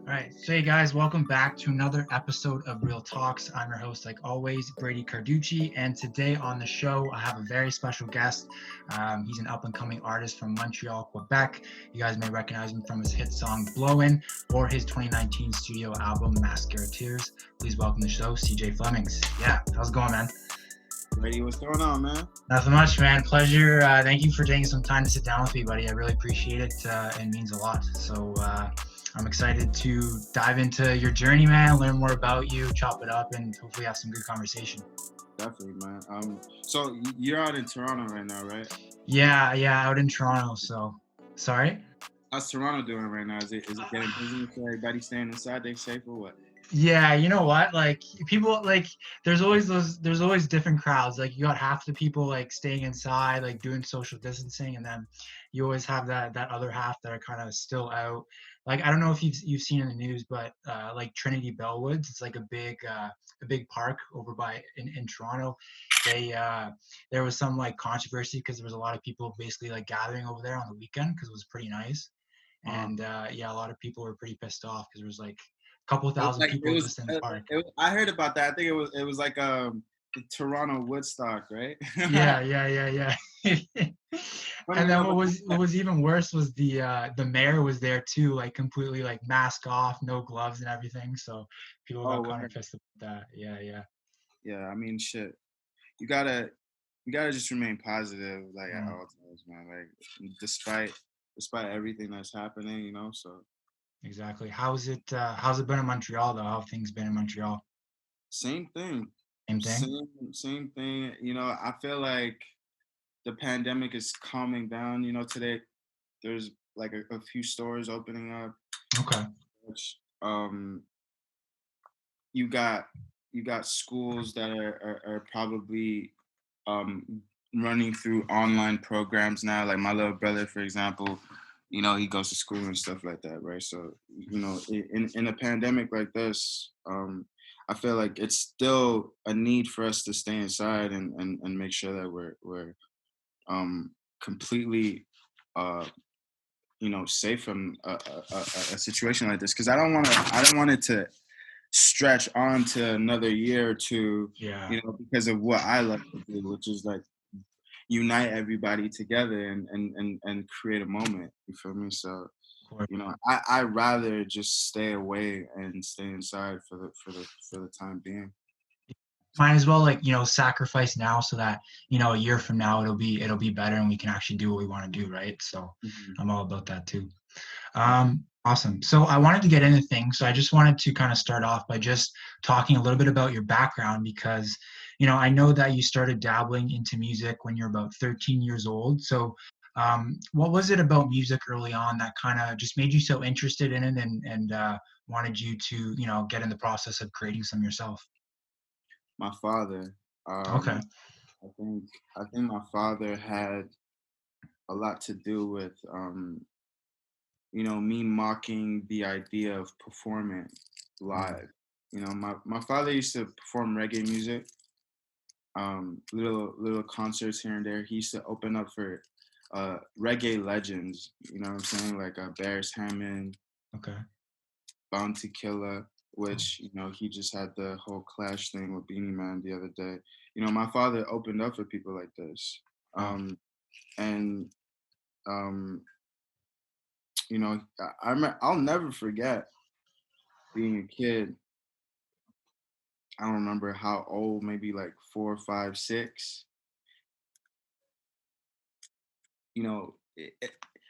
All right. So, hey guys, welcome back to another episode of Real Talks. I'm your host, like always, Brady Carducci. And today on the show, I have a very special guest. He's an up and coming artist from Montreal, Quebec. You guys may recognize him from his hit song Blowin' or his 2019 studio album Mascara Tears. Please welcome to the show, CJ Flemings. Yeah, how's it going, man? Brady, what's going on, man? Nothing much, man. Pleasure. Thank you for taking some time to sit down with me, buddy. I really appreciate it. It means a lot. So I'm excited to dive into your journey, man, learn more about you, chop it up, and hopefully have some good conversation. Definitely, man. So you're out in Toronto right now, right? Yeah, out in Toronto. So, sorry. How's Toronto doing right now? Is it getting busy? So everybody staying inside? They safe or what? Yeah, you know what? Like people like there's always different crowds. Like you got half the people like staying inside, like doing social distancing, and then you always have that other half that are kind of still out. Like I don't know if you've seen in the news, but like Trinity Bellwoods, it's like a big park over by in Toronto. They there was some like controversy because there was a lot of people basically like gathering over there on the weekend because it was pretty nice. Uh, And yeah, a lot of people were pretty pissed off because there was like couple it was thousand like people just in the park. I heard about that. I think it was like the Toronto Woodstock, right? Yeah. Funny And then enough, what was even worse was the mayor was there too, like completely like mask off, no gloves and everything. So people oh, got kind of word. pissed about that. Yeah. Yeah. I mean, shit. You gotta you gotta just remain positive, like at Mm, all times, man. Like despite everything that's happening, So exactly. How's it been in Montreal though? How have things been in Montreal? same thing. Same thing? Same thing. I feel like the pandemic is calming down. Today there's like a few stores opening up, Okay. which you got schools that are probably um running through online programs now. Like my little brother, for example, he goes to school and stuff like that, right? So, in a pandemic like this, I feel like it's still a need for us to stay inside and make sure that we're completely uh safe from a situation like this, because I don't want it to stretch on to another year or two, Yeah. because of what I love to do, which is like unite everybody together and create a moment. You feel me? So, Of course. I rather just stay away and stay inside for the time being. Might as well like sacrifice now so that a year from now it'll be better and we can actually do what we want to do, right? So Mhm. I'm all about that too. Awesome. So I wanted to get into things. So I just wanted to kind of start off by just talking a little bit about your background because, I know that you started dabbling into music when you're about 13 years old. So what was it about music early on that kind of just made you so interested in it and wanted you to, get in the process of creating some yourself? My father, Okay. I think my father had a lot to do with me mocking the idea of performing Mm, live. My father used to perform reggae music, little concerts here and there. He used to open up for reggae legends, you know what I'm saying? Like Barris Hammond, okay. Bounty Killer, which, he just had the whole clash thing with Beanie Man the other day. My father opened up for people like this. Wow. Um, and, um, I'll never forget being a kid. I don't remember how old, maybe like 4, 5, 6.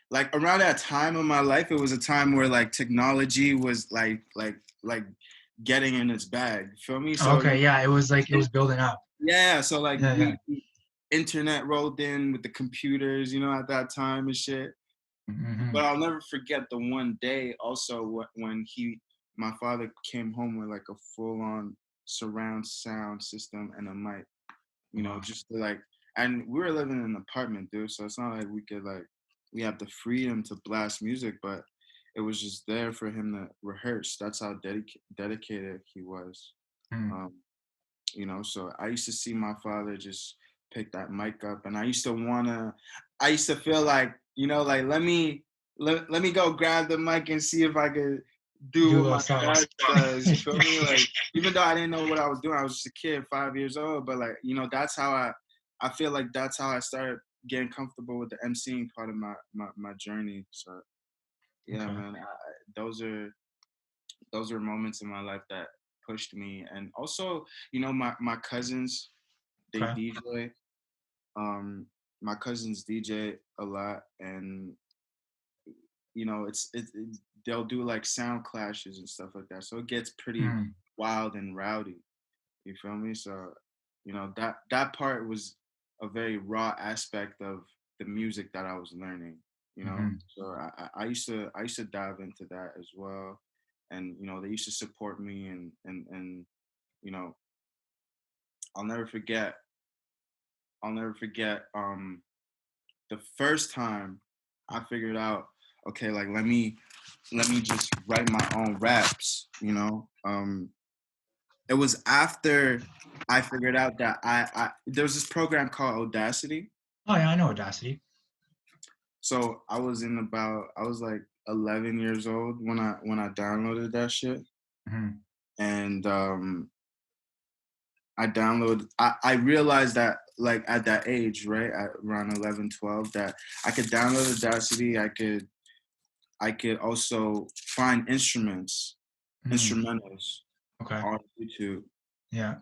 Like around that time of my life, it was a time where like technology was like getting in its bag. Feel me? So Okay. Yeah. It was like it was building up. yeah. So like Yeah. internet rolled in with the computers, at that time and shit. But Hmm. I'll never forget the one day also when my father came home with like a full on surround sound system and a mic, Wow. just to like, and we were living in an apartment, dude. So it's not like we have the freedom to blast music, but it was just there for him to rehearse. That's how dedicated he was. Mm. Um, so I used to see my father just pick that mic up, and I used to feel like, like let me go grab the mic and see if I could do Do a what little my sauce. dad does. You feel me? Like, even though I didn't know what I was doing, I was just a kid, 5 years old. But like, that's how I feel like that's how I started getting comfortable with the emceeing part of my journey. So yeah, Okay. man, those are moments in my life that pushed me. And also, my cousins, they Okay. DJ. Um, my cousins DJ a lot, and they'll do like sound clashes and stuff like that. So it gets pretty Mm, wild and rowdy. You feel me? So, that part was a very raw aspect of the music that I was learning. mm-hmm. So I used to dive into that as well, and they used to support me, and you know I'll never forget. I'll never forget. The first time I figured out, okay, like let me just write my own raps. It was after I figured out that there was this program called Audacity. Oh yeah, I know Audacity. So I was like 11 years old when I downloaded that shit, Mm-hmm. and I realized that, like, at that age, right, at around 11, 12, that I could download Audacity. I could also find Mm, instrumentals okay. on YouTube. Yeah.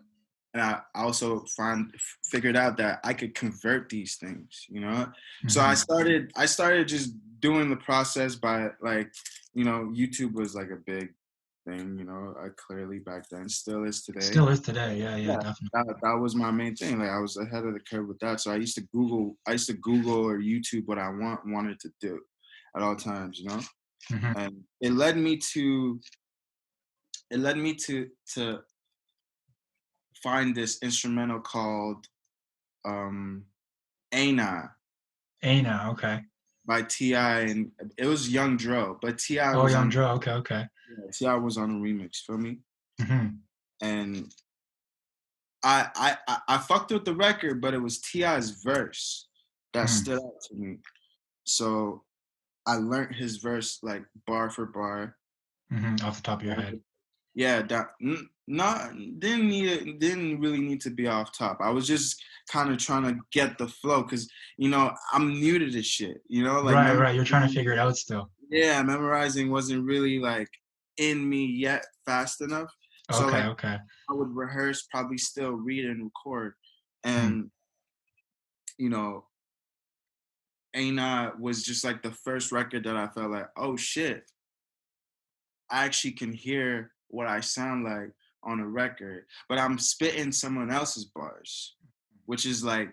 And I also figured out that I could convert these things. So I Mm-hmm. started just doing the process by, like, YouTube was like a big thing, clearly back then, still is today. Still is today. Yeah, yeah, Yeah, definitely. that was my main thing. Like, I was ahead of the curve with that. So I used to Google or YouTube what I wanted to do at all times. Mm-hmm. And it led me to find this instrumental called um Ana Ana, okay. by T.I., and it was Young Dro, but T.I. Oh, was Young on Dro. Okay, okay. T.I. was on a remix, feel me? Mm-hmm. And I fucked with the record, but it was T.I.'s verse that Mm-hmm. stood out to me. So I learned his verse like bar for bar. Mm-hmm. Off the top of your head. Yeah, not didn't really need to be off top. I was just kind of trying to get the flow, because I'm new to this shit. Like, Right, right. You're trying to figure it out still. yeah, memorizing wasn't really like in me yet fast enough. So, Okay, like, okay. I would rehearse, probably still read and record, Mm, and you know, Ain't was just like the first record that I felt like, oh shit, I actually can hear what I sound like on a record, but I'm spitting someone else's bars, which is like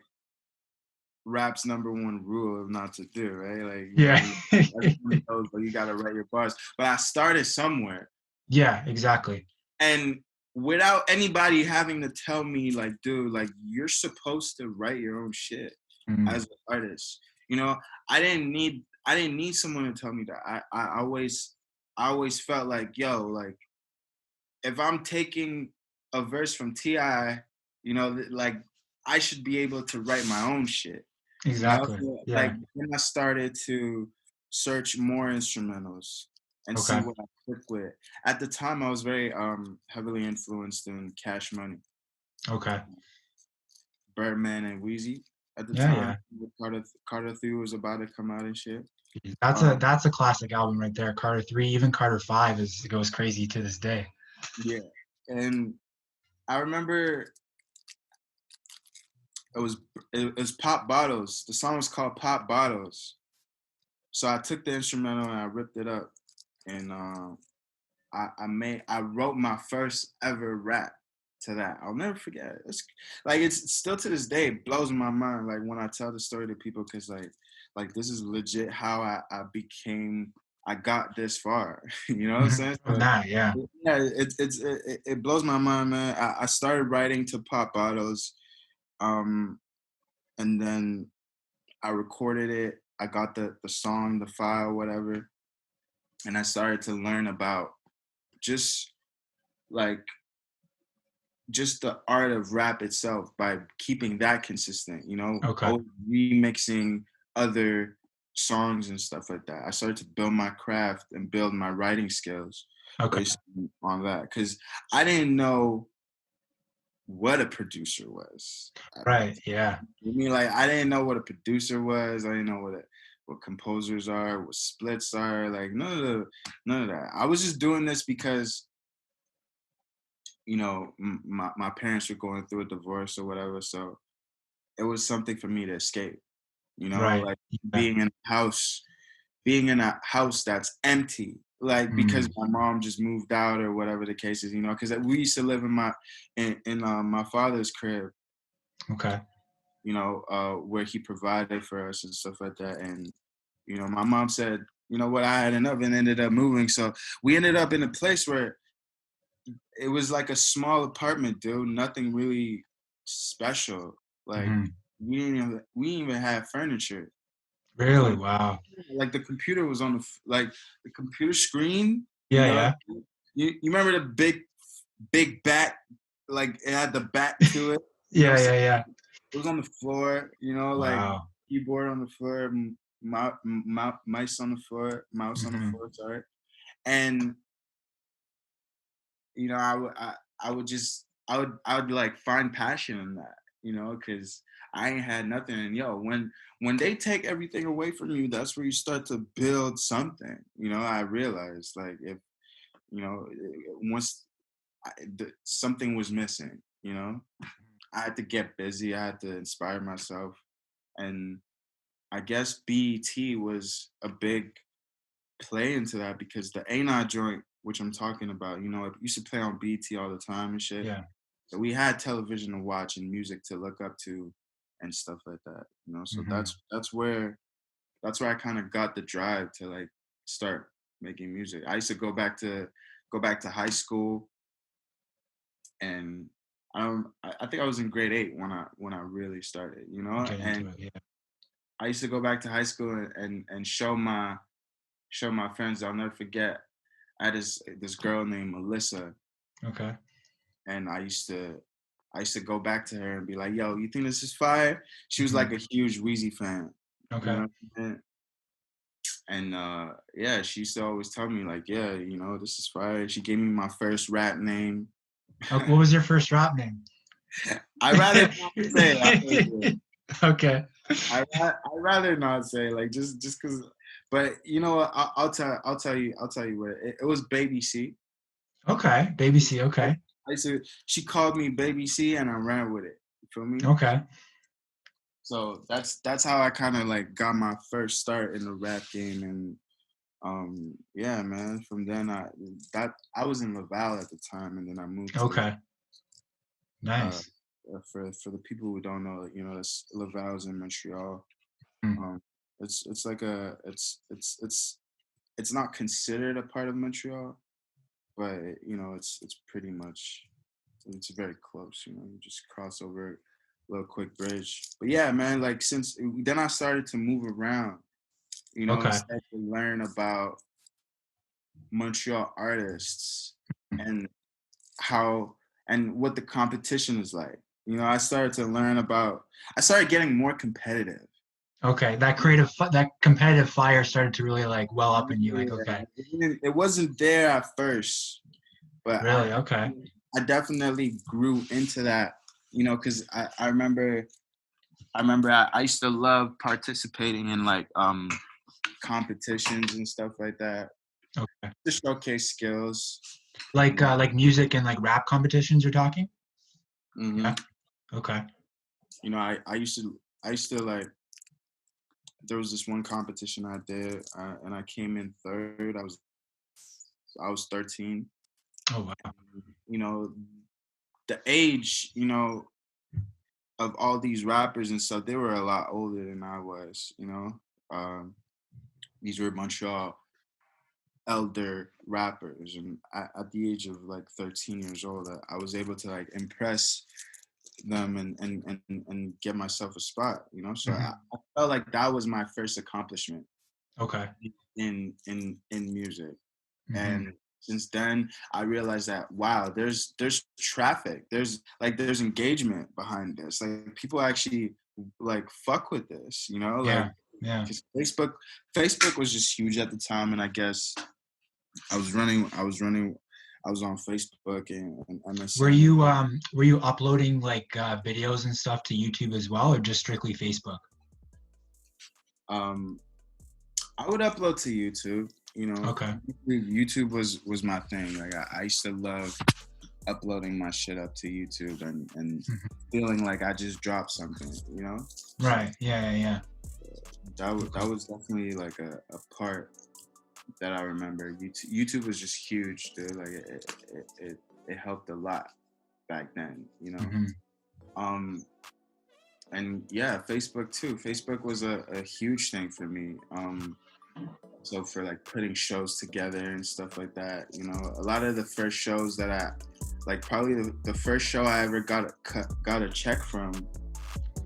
rap's number one rule of not to do, right? Like, yeah. everyone knows, but you gotta write your bars. But I started somewhere, Yeah, exactly. and without anybody having to tell me, like, dude, like, you're supposed to write your own shit Mm, as an artist. I didn't need someone to tell me that. I always felt like, yo, like, if I'm taking a verse from Ti, like, I should be able to write my own shit. exactly. So, like, Yeah. then I started to search more instrumentals and see Okay. what I click with. At the time, I was very heavily influenced in Cash Money, Okay. Birdman, and Wheezy. At the Yeah, time, yeah. Carter 3 was about to come out and shit. That's a Um, that's a classic album right there. Carter 3, even Carter 5 goes crazy to this day. yeah, and I remember it was it was Pop Bottles. The song was called Pop Bottles. So I took the instrumental and I ripped it up, and I wrote my first ever rap to that. I'll never forget it. It's still to this day, it blows my mind, like, when I tell the story to people, because like this is legit how I got this far. You know what I'm Mhm. saying? From So that, yeah. yeah, it blows my mind, man. I started writing to Pop Bottles, um, and then I recorded it. I got the song, the file, whatever, and I started to learn about just like just the art of rap itself by keeping that consistent, Okay. always remixing other songs and stuff like that. I started to build my craft and build my writing skills. Okay. basically on that, because I didn't know what a producer was at that Right. time. Yeah. I mean, like, I didn't know what a producer was. I didn't know what composers are, what splits are. Like, none of that. I was just doing this because, my parents were going through a divorce or whatever. So it was something for me to escape. Right. Like Yeah. being in a house that's empty, like because Mm. my mom just moved out or whatever the case is, because we used to live in my father's crib, Okay. where he provided for us and stuff like that. And, my mom said, you know what, I had enough and ended up moving. So we ended up in a place where it was like a small apartment, dude. Nothing really special. Like Hmm. we didn't even have furniture. Really? Like Wow. like the computer was on like the computer screen, Yeah. Yeah. you remember the big back, like it had the back to it, Yeah. so Yeah. Yeah. it was on the floor, like Wow. keyboard on the floor, mouse on the Hmm. floor, sorry. And I would like find passion in that, because I ain't had nothing. And when they take everything away from you, that's where you start to build something. I realized, like, if once something was missing, I had to get busy. I had to inspire myself, and I guess BET was a big play into that, because the A joint, which I'm talking about, it used to play on BET all the time and shit. Yeah. So we had television to watch and music to look up to and stuff like that. So Hmm. that's where I kind of got the drive to like start making music. I used to go back to high school, and I think I was in grade 8 when I really started, Get into and it. Yeah. I used to go back to high school and show my friends. I'll never forget. I had this girl named Melissa, Okay. and I used to go back to her and be like, "Yo, you think this is fire?" She was like Hmm. a huge Wheezy fan, you Okay. know. And yeah, she used to always tell me like, "Yeah, this is fire." She gave me my first rap name. What was your first rap name? I rather not say. Okay. I rather not say, like, just because. But you know what? I'll tell you what it was. Baby C. Okay. Baby C. I, Okay. I said she called me Baby C, and I ran with it. You feel me? Okay. So that's how I kind of like got my first start in the rap game. And yeah, man, from then I was in Laval at the time, and then I moved to Okay. uh Nice. for the people who don't know, that's Laval's in Montreal. Mm. um it's like it's not considered a part of Montreal, but it's pretty much, it's very close. You just cross over a little quick bridge. But yeah, man, like, since then I started to move around, and Okay. start to learn about Montreal artists, and how and what the competition is like. I started getting more competitive. Okay. That competitive fire started to really like well up in you. Yeah, Like, okay. it wasn't there at first, but Really? Okay. I definitely grew into that, because I used to love participating in like competitions and stuff like that Okay. to showcase skills. Like music and like rap competitions you're talking? Hmm. Yeah. Okay. I used to like, there was this one competition I did, and I came in third. I was 13. Oh wow. You know, the age, of all these rappers and stuff, they were a lot older than I was. Um, these were Montreal elder rappers, and at the age of like 13 years old, I was able to like impress them and get myself a spot. So I, Hmm. I felt like that was my first accomplishment Okay. in music. Hmm. And since then I realized that, wow, there's traffic, there's engagement behind this, like people actually like fuck with this, like, Yeah. Yeah. because Facebook was just huge at the time, and I guess I was running. I was on Facebook and Were you uploading like videos and stuff to YouTube as well, or just strictly Facebook? Um, I would upload to YouTube. Okay. YouTube was my thing. Like I used to love uploading my shit up to YouTube and Mhm. feeling like I just dropped something. So Right. Yeah. Yeah. that Okay. was definitely like a part that I remember. YouTube was just huge, dude. Like it helped a lot back then. Hmm. Um, and yeah, Facebook too. Facebook was a huge thing for me. So for like putting shows together and stuff like that, a lot of the first shows that I like, probably the first show I ever got a check from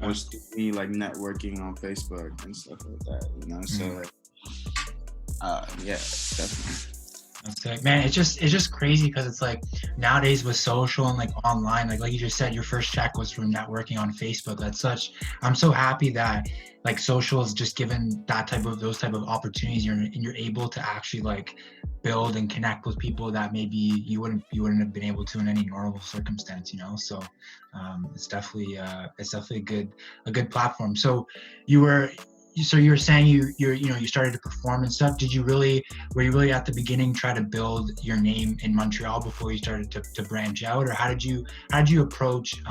was through me like networking on Facebook and stuff like that. So Mm. like, yeah, definitely. That's it, man. It's just crazy because it's like nowadays with social and like online, like you just said, your first check was from networking on Facebook. I'm so happy that like social is just given those type of opportunities, and you're able to actually like build and connect with people that maybe you wouldn't have been able to in any normal circumstance. So it's definitely a good platform. So you were you were saying you started to perform and stuff. Were you really at the beginning try to build your name in Montreal before you started to branch out, or how did you approach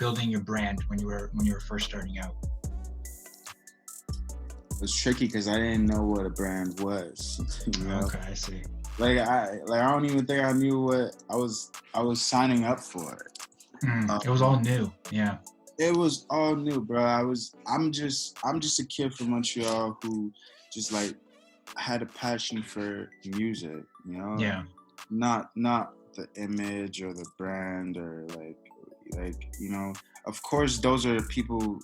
building your brand when you were first starting out? It was tricky because I didn't know what a brand was. Okay, I see. I don't even think I knew what I was signing up for. It was all Um, new. Yeah. it was all new, bro. I'm just a kid from Montreal who just like had a passion for music, Yeah. not the image or the brand or like of course those are people,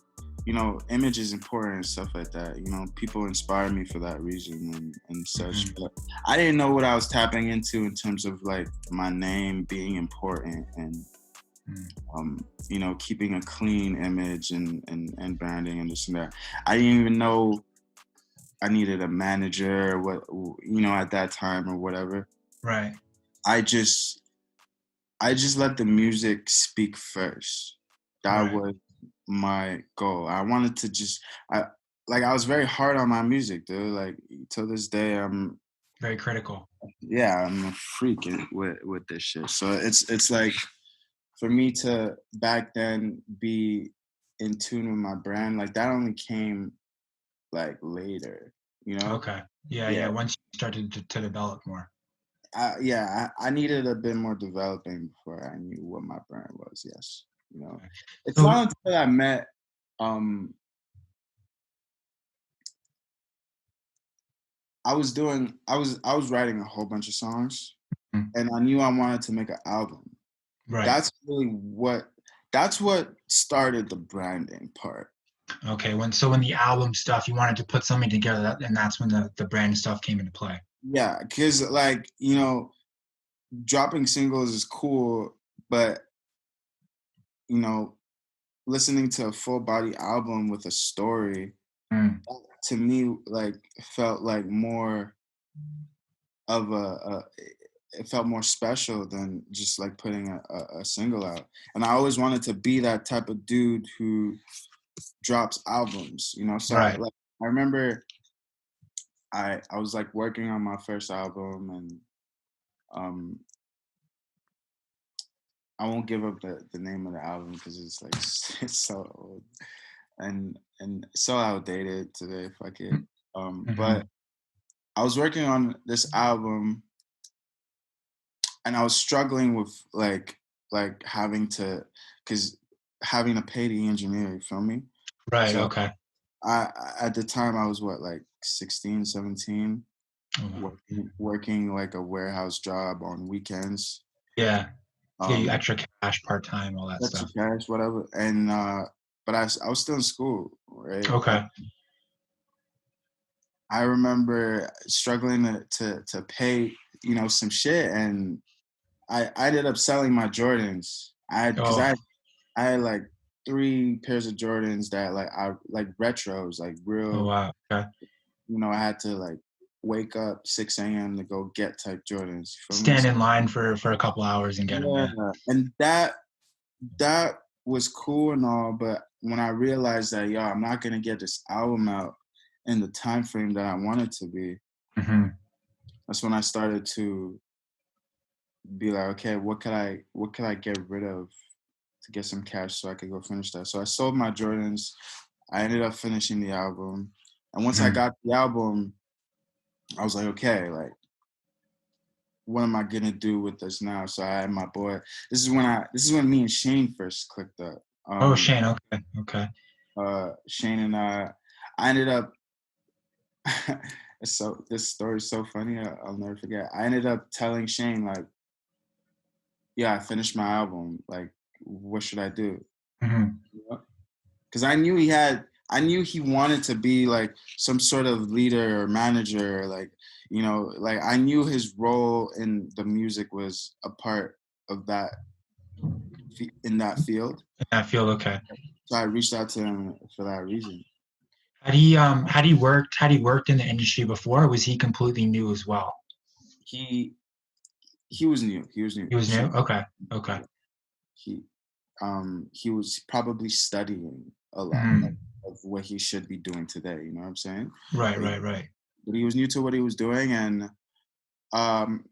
image is important and stuff like that. People inspire me for that reason and such. Hmm. But I didn't know what I was tapping into in terms of like my name being important and keeping a clean image and branding and this and that. I didn't even know I needed a manager or at that time or whatever. Right. I just I just let the music speak first. That Right. was my goal. I wanted to I was very hard on my music, dude. Like till this day, Very critical. I'm a freak with this shit. So it's like for me to back then be in tune with my brand, like that only came like later, you know? Okay. Yeah. Yeah. Yeah. Once you started to develop more. I needed a bit more developing before I knew what my brand was. Yes, Okay. it's So. not until I met. Um, I was writing a whole bunch of songs, Mm. and I knew I wanted to make an album. Right. That's really that's what started the branding part. Okay. When the album stuff, you wanted to put something together, and that's when the brand stuff came into play. Yeah, because like dropping singles is cool, but you know, listening to a full body album with a story Mm. to me like felt like more of it felt more special than just like putting a single out. And I always wanted to be that type of dude who drops albums, so Right. I remember I was like working on my first album and um I won't give up the name of the album because it's like it's so old and so outdated today. Fuck it. Mm-hmm. But I was working on this album and I was struggling with like having to pay the engineer, you feel me? Right. So Okay. at the time I was what, like 16, 17, Oh, wow. working like a warehouse job on weekends. Yeah. To get you Um extra cash, part time, all that extra stuff. cash, whatever. And but I was still in school, right? And Okay. I remember struggling to pay, some shit and I ended up selling my Jordans. Because Oh. I had like 3 pairs of Jordans that like I like retros, like Oh, real. wow. Okay. I had to like wake up 6 a.m. to go get type Jordans. You feel me? Stand So, in line for a couple hours and get them. yeah, Yeah. and that was cool and all, but when I realized that, yo, I'm not gonna get this album out in the time frame that I want it to be, Mm-hmm. that's when I started to be like, okay, what could I get rid of to get some cash so I could go finish that? So I sold my Jordans. I ended up finishing the album, and once I Mm-hmm. got the album, I was like, okay, like, what am I gonna do with this now? So I had my boy. This is when me and Shane first clicked up. Oh, Shane. Okay. Okay. Shane and I ended up. So this story is so funny. I'll never forget. I ended up telling Shane like, yeah, I finished my album. Like, what should I do? Mm-hmm. Because I knew he wanted to be like some sort of leader or manager, like, like I knew his role in the music was a part of that in that field. I feel okay. So I reached out to him for that reason. Had he worked in the industry before, or was he completely new as well? He he was new. He was new. He was new? Shane, Okay. Okay. he he was probably studying a lot Mm-hmm. of what he should be doing today. You know what I'm saying? Right, But, right, right. but he was new to what he was doing, and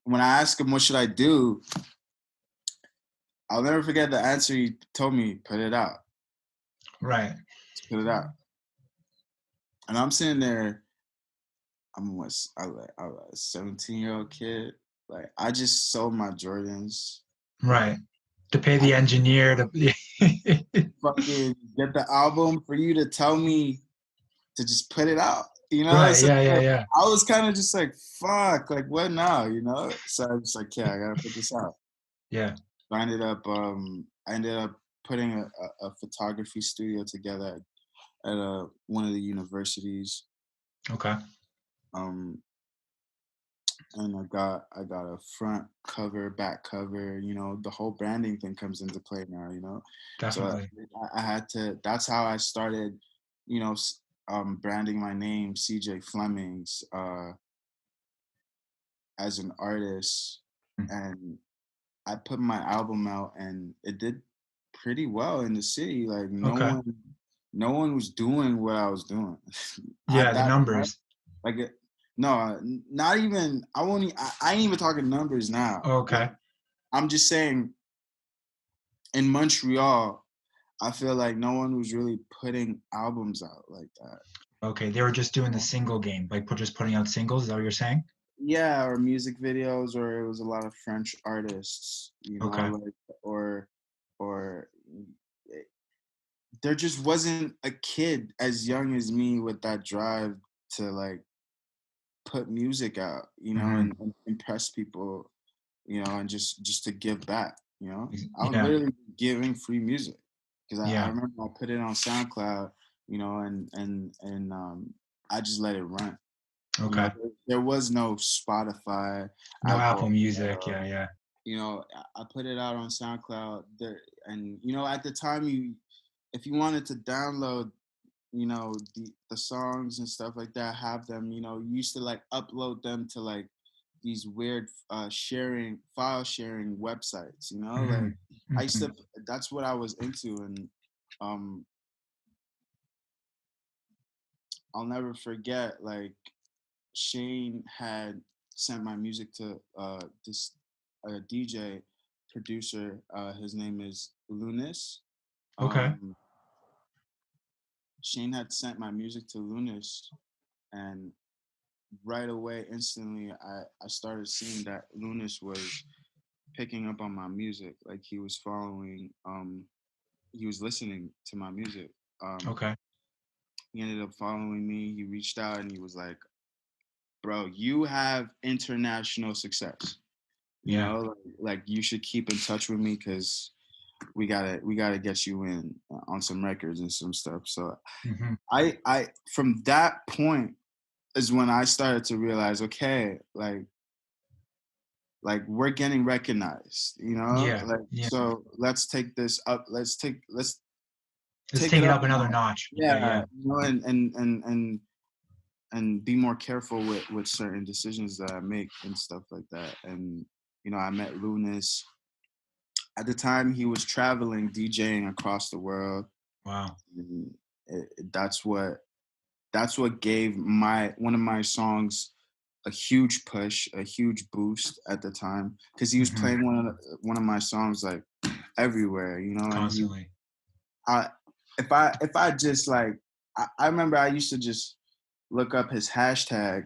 when I asked him what should I do, I'll never forget the answer he told me: put it out, Right. put it out. And I'm sitting there. I was a 17-year-old kid. Like I just sold my Jordans. Right. To pay I the engineer to fucking get the album for you to tell me to just put it out. Right, So yeah, yeah, yeah. I was kind of just like, fuck, like what now? So I was like, yeah, I gotta put this out. Yeah. So I ended up putting a photography studio together at one of the universities. Okay. Um, and I got a front cover, back cover. The whole branding thing comes into play now. So Definitely. I had to. That's how I started. Branding my name, CJ Flemings, as an artist, and I put my album out, and it did pretty well in the city. Like Okay. no one was doing what I was doing at Yeah, the that time. numbers. Like, no, not even. I ain't even talking numbers now. Like, Okay. I'm just saying, in Montreal, I feel like no one was really putting albums out like that. Okay. They were just doing the single game, like just putting out singles. Is that what you're saying? Yeah, or music videos, or it was a lot of French artists, Okay. like, or there just wasn't a kid as young as me with that drive to like put music out, Mm-hmm. and impress people, and just to give back. I was Yeah. literally giving free music because I Yeah. remember I put it on SoundCloud, and I just let it run. Okay. There was no Spotify, No Apple. Apple Music. Yeah, yeah. I put it out on SoundCloud there, and at the time, if you wanted to download, the songs and stuff like that, have them, you used to like upload them to like these weird file sharing websites, Mm-hmm. like I used Mm-hmm. to. That's what I was into, and um, I'll never forget like Shane had sent my music to this DJ producer. His name is Lunis. Okay. Um, Shane had sent my music to Lunis, and right away, instantly, I started seeing that Lunis was picking up on my music. Like he was listening to my music. Um, Okay. he ended up following me. He reached out and he was like, "Bro, you have international success. Yeah. Like you should keep in touch with me because we gotta get you in on some records and some stuff." So Mm-hmm. I from that point is when I started to realize, okay, like we're getting recognized, Yeah. like, Yeah. so let's take this up. Let's Let's take take it it up up a another notch. notch. Yeah, Yeah, yeah. and and be more careful with certain decisions that I make and stuff like that. And I met Lunas. At the time, he was traveling, DJing across the world. Wow. And that's what gave one of my songs a huge push, a huge boost at the time, because he was Mm-hmm. playing one of my songs like everywhere, and Constantly. if I just like, I remember I used to just look up his hashtag.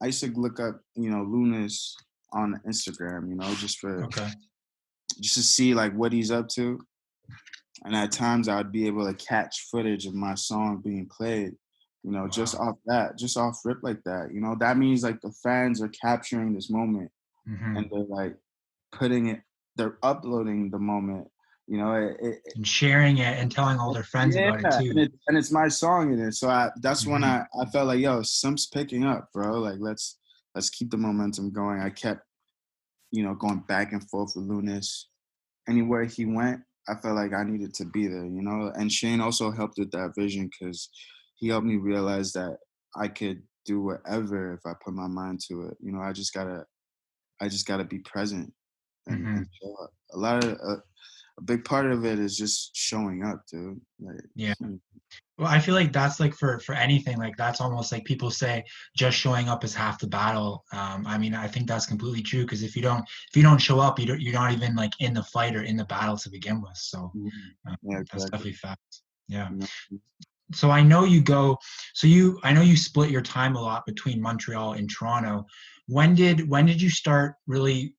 I used to look up, Lunas on Instagram, Okay. just to see like what he's up to. And at times I'd be able to catch footage of my song being played, just Wow. just off rip like that. That means like the fans are capturing this moment Mm-hmm. and they're like they're uploading the moment. And sharing it and telling all their friends Yeah, about it too. and it's my song in it. So that's when Mm-hmm. I felt like, yo, something's picking up, bro. Like let's keep the momentum going. I kept, going back and forth with Lunas. Anywhere he went, I felt like I needed to be there, And Shane also helped with that vision because he helped me realize that I could do whatever if I put my mind to it. I just gotta be present and Mm-hmm. show up. A big part of it is just showing up, dude. Like, Yeah. Well, I feel like that's like for anything, like that's almost like people say just showing up is half the battle. I mean, I think that's completely true because if you don't show up, you're not even like in the fight or in the battle to begin with. So yeah, that's exactly. definitely facts. Yeah. You know? So I know you split your time a lot between Montreal and Toronto. When did you start really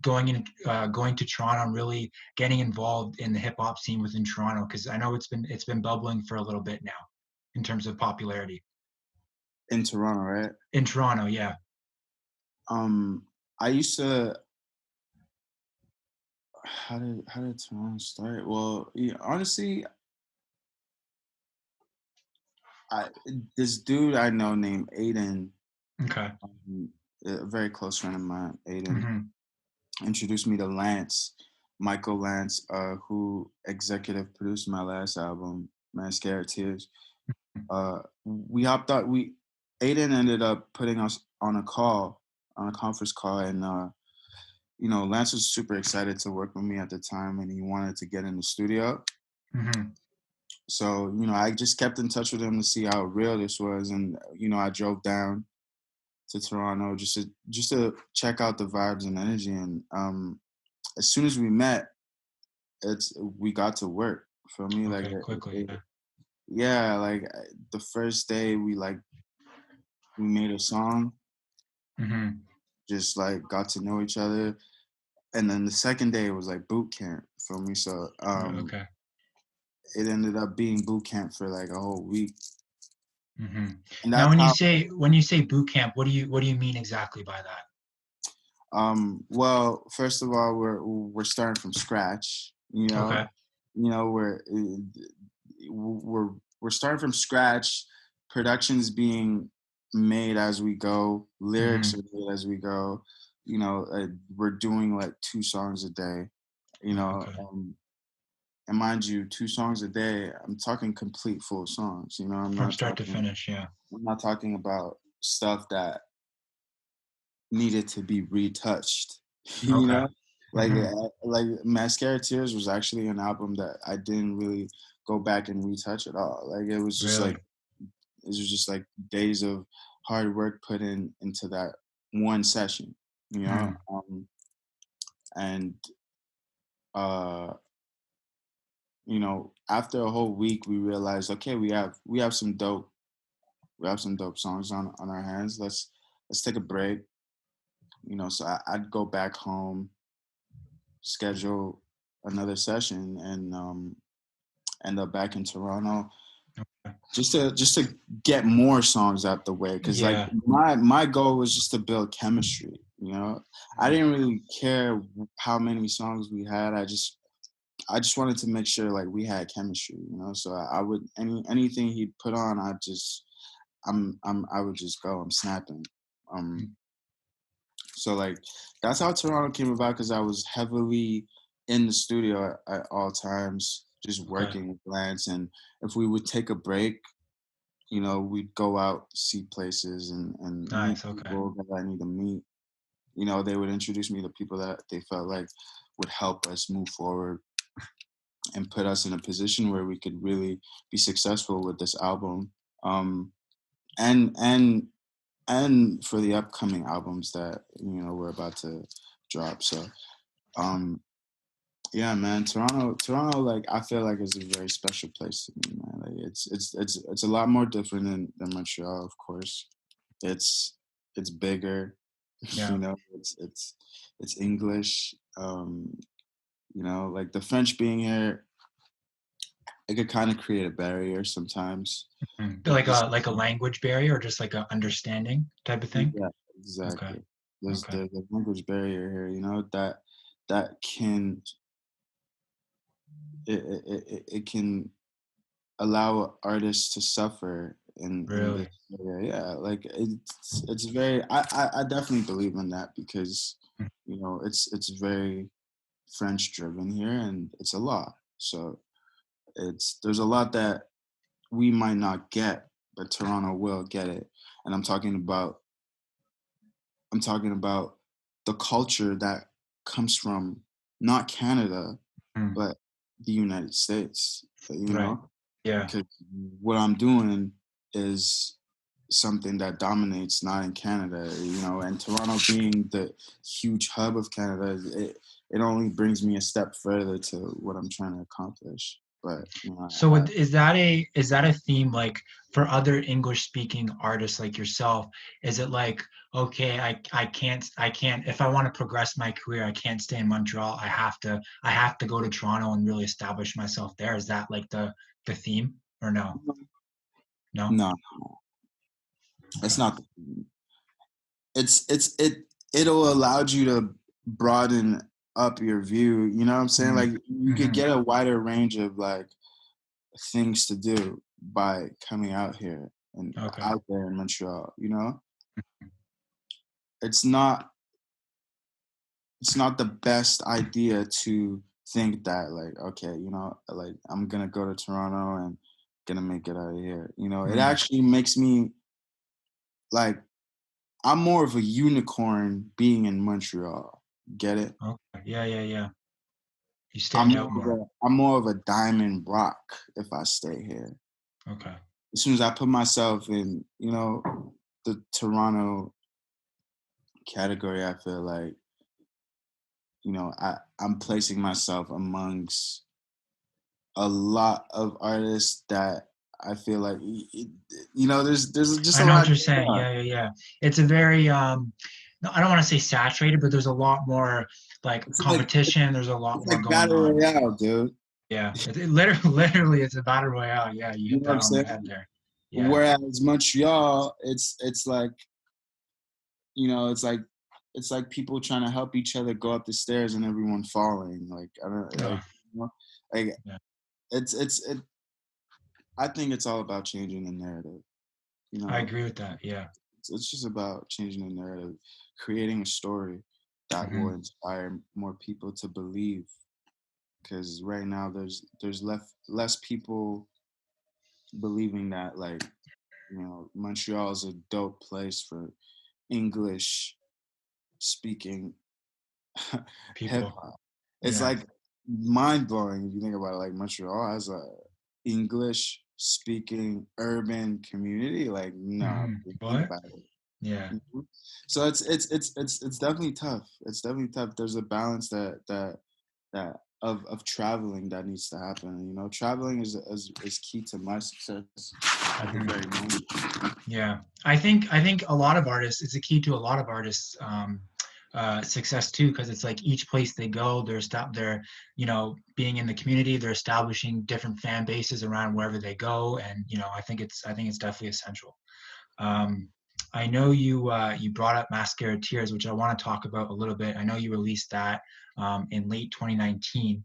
going to Toronto and really getting involved in the hip hop scene within Toronto? Because I know it's been bubbling for a little bit now in terms of popularity In Toronto, right? in Toronto. Yeah. Um, I used to. How did Toronto start? Well, yeah, honestly, I this dude I know named Aiden, Okay. a very close friend of mine, Aiden, Mm-hmm. introduced me to Michael Lance, who executive produced my last album, Mascara Tears. We hopped out. Aiden ended up putting us on a conference call, and Lance was super excited to work with me at the time, and he wanted to get in the studio. Mm-hmm. So I just kept in touch with him to see how real this was, and I drove down to Toronto just to check out the vibes and energy. And as soon as we met, we got to work. For me, like Okay. Quickly. Yeah. yeah, like the first day we made a song, Mm-hmm. just like got to know each other, and then the second day was like boot camp for me. So Okay. it ended up being boot camp for like a whole week, Mm-hmm. and Now, that's how. when you say boot camp, what do you mean exactly by that? Well, first of all, we're starting from scratch. Okay. We're starting from scratch. Productions being made as we go. Lyrics Mm-hmm. are made as we go. We're doing like 2 songs a day. Okay. And mind you, 2 songs a day. I'm talking complete full songs. I'm From not start to talking. finish. Yeah. I'm not talking about stuff that needed to be retouched. you Okay. know, like Mm-hmm. like Mascara Tears was actually an album that I didn't really go back and retouch at all. Like Really. it was just like days of hard work put into that one session. You know, Mm. and uh, after a whole week, we realized, okay, we have some dope songs on our hands. Let's take a break. So I'd go back home, schedule another session, and end up back in Toronto Okay. just to get more songs out the way. Because like Yeah. my goal was just to build chemistry. I Mm. didn't really care how many songs we had. I just wanted to make sure like we had chemistry. So I would anything he'd put on, I would just go. I'm snapping. Um, Mm. So like that's how Toronto came about, because I was heavily in the studio at all times, just Okay. working with Lance. And if we would take a break, we'd go out, see places, and meet Nice. Okay. people that I need to meet. They would introduce me to people that they felt like would help us move forward and put us in a position where we could really be successful with this album. Um, and and and for the upcoming albums that we're about to drop. So um, yeah, man, Toronto, like I feel like is a very special place to me, man. Like it's a lot more different than Montreal, of course. It's bigger, Yeah. it's English. Like the French being here, it could kind of create a barrier sometimes. Mhm. But at the Like a language barrier or just like a understanding type of thing? Yeah, Okay. exactly. Okay. There's a language barrier here, that can it can allow artists to suffer in this Really? area. Yeah, like it's very. I definitely believe in that because Mm. it's very French driven here, and it's a lot. So there's a lot that we might not get, but Toronto will get it. And I'm talking about the culture that comes from not Canada, Mm. but the United States. Right. Yeah. Because what I'm doing is something that dominates not in Canada, and Toronto being the huge hub of Canada, it only brings me a step further to what I'm trying to accomplish. But So is that a theme like for other English speaking artists like yourself? Is it like, okay, I can't if I want to progress my career, I can't stay in Montreal. I have to go to Toronto and really establish myself there. Is that like the theme or no? No? no, it's Okay. not. It'll allow you to broaden up your view. You know what I'm saying? Mm. Like you could Hmm. get a wider range of like things to do by coming out here and Okay. out there in Montreal. It's not it's not the best idea to think that like, okay, like I'm gonna go to Toronto and gonna make it out of here. It Mm. actually makes me like I'm more of a unicorn being in Montreal. Get it? Okay. Yeah, yeah, yeah. You I'm stand out more of more. a I'm more of a diamond rock if I stay here. Okay. As soon as I put myself in, the Toronto category, I feel like, I'm placing myself amongst a lot of artists that I feel like, there's just I a know lot what you're going saying. on. Yeah, yeah, yeah. It's a very no, I don't want to say saturated, but there's a lot more like It's like competition. There's a lot it's more like going battle on. royale, dude. Yeah. It literally literally it's a battle royale. Yeah, you You hit know what I'm that on the head saying? there. Yeah. Whereas Montreal, it's like, it's like people trying to help each other go up the stairs and everyone falling. Like I don't Oh, like yeah. it. I think it's all about changing the narrative. You I know, agree with that. Yeah. it's just about changing the narrative, creating a story that will Hmm. inspire more people to believe. Because right now there's less people believing that like Montreal is a dope place for English speaking hip People. hop. It's Yeah. like mind blowing if you think about it. Like Montreal has a English speaking urban community. Like no, Hmm. think What? about it. Yeah. Mhm. So it's definitely tough. It's definitely tough. There's a balance that of traveling that needs to happen. Traveling is key to my success at the Hmm. very moment. Yeah, I think a lot of artists, it's a key to a lot of artists success too, because it's like each place they go, they're being in the community, they're establishing different fan bases around wherever they go, and I think it's definitely essential. Um, I know you brought up Mascara Tears, which I want to talk about a little bit. I know you released that in late 2019.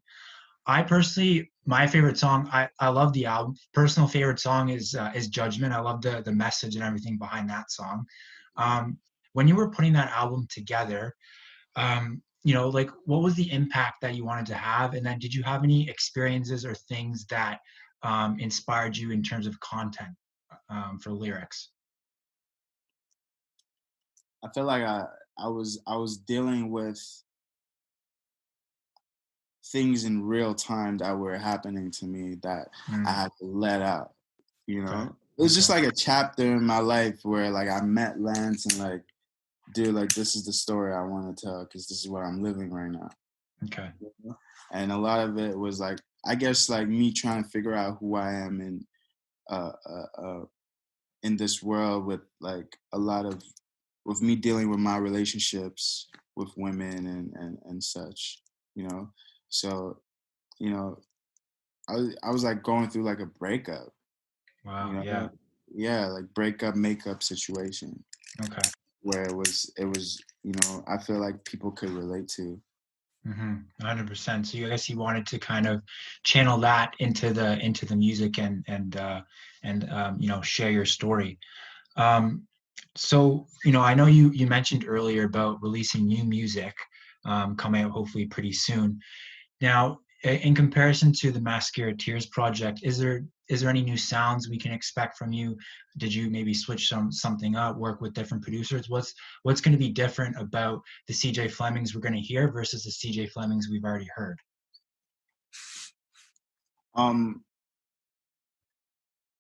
I personally, my favorite song, I love the album. Personal favorite song is Judgment. I love the message and everything behind that song. Um, when you were putting that album together, like what was the impact that you wanted to have? And then did you have any experiences or things that inspired you in terms of content? for lyrics? I feel like I was dealing with things in real time that were happening to me that I Mm, had to let out, okay. It was just Okay. like a chapter in my life where like I met Lance and like, dude, like this is the story I want to tell because this is what I'm living right now. Okay. And a lot of it was like, I guess like me trying to figure out who I am uh, uh, uh, in this world with like a lot of, with me dealing with my relationships with women and such, you know? So, you know, I was like going through like a breakup, you Wow. Yeah. know? Yeah, like breakup, makeup situation Okay. where it was, I feel like people could relate to. 100%. So I guess you wanted to kind of channel that into the music and share your story. Um, so I know you mentioned earlier about releasing new music coming out hopefully pretty soon. Now, in comparison to the Mascara Tears project, is there any new sounds we can expect from you? Did you maybe switch something up, work with different producers? What's going to be different about the CJ Flemings we're going to hear versus the CJ Flemings we've already heard? Um,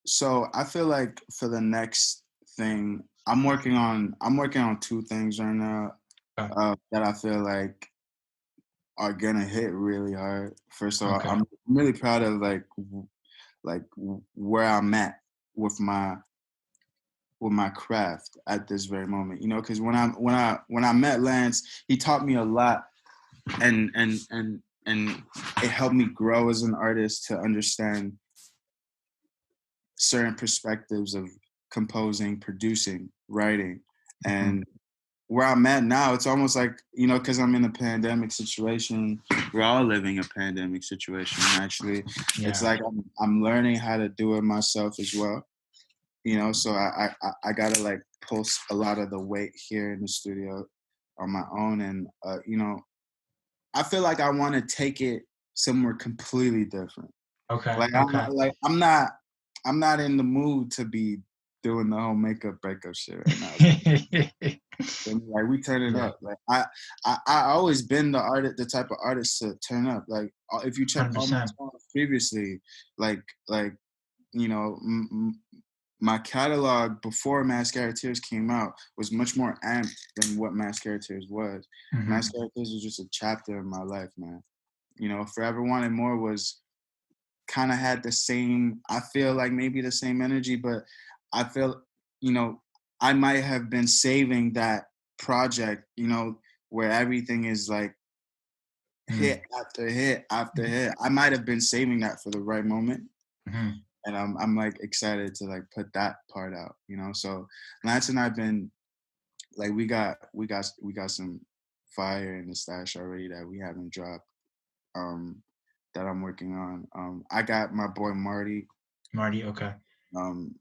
so I feel like for the next thing, I'm working on two things right now Okay. that I feel like are gonna hit really hard. First of all, Okay. I'm really proud of where I'm at with my craft at this very moment. Because when I met Lance, he taught me a lot, and it helped me grow as an artist to understand certain perspectives of composing, producing, writing, Hmm. and where I'm at now, it's almost like, because I'm in a pandemic situation. We're all living a pandemic situation, actually. It's Yeah. like I'm learning how to do it myself as well. So I gotta like pull a lot of the weight here in the studio on my own, and I feel like I want to take it somewhere completely different. Okay. Like Okay. I'm not in the mood to be doing the whole makeup breakup shit right now. And like we turn it Yeah. up. Like I always been the type of artist to turn up. Like if you check all my 100%. songs previously, like you know, my catalog before Mascara Tears came out was much more amped than what Mascara Tears was. Hmm. Mascara Tears was just a chapter in my life, man. Forever Wanted More was kind of had the same, I feel like maybe the same energy, but I feel, you know, I might have been saving that project, where everything is like hit after hit after hit. I might have been saving that for the right moment. Hmm. And I'm like excited to like put that part out, So Lance and I've been like we got some fire in the stash already that we haven't dropped. That I'm working on. I got my boy Marty Marty. Okay. um,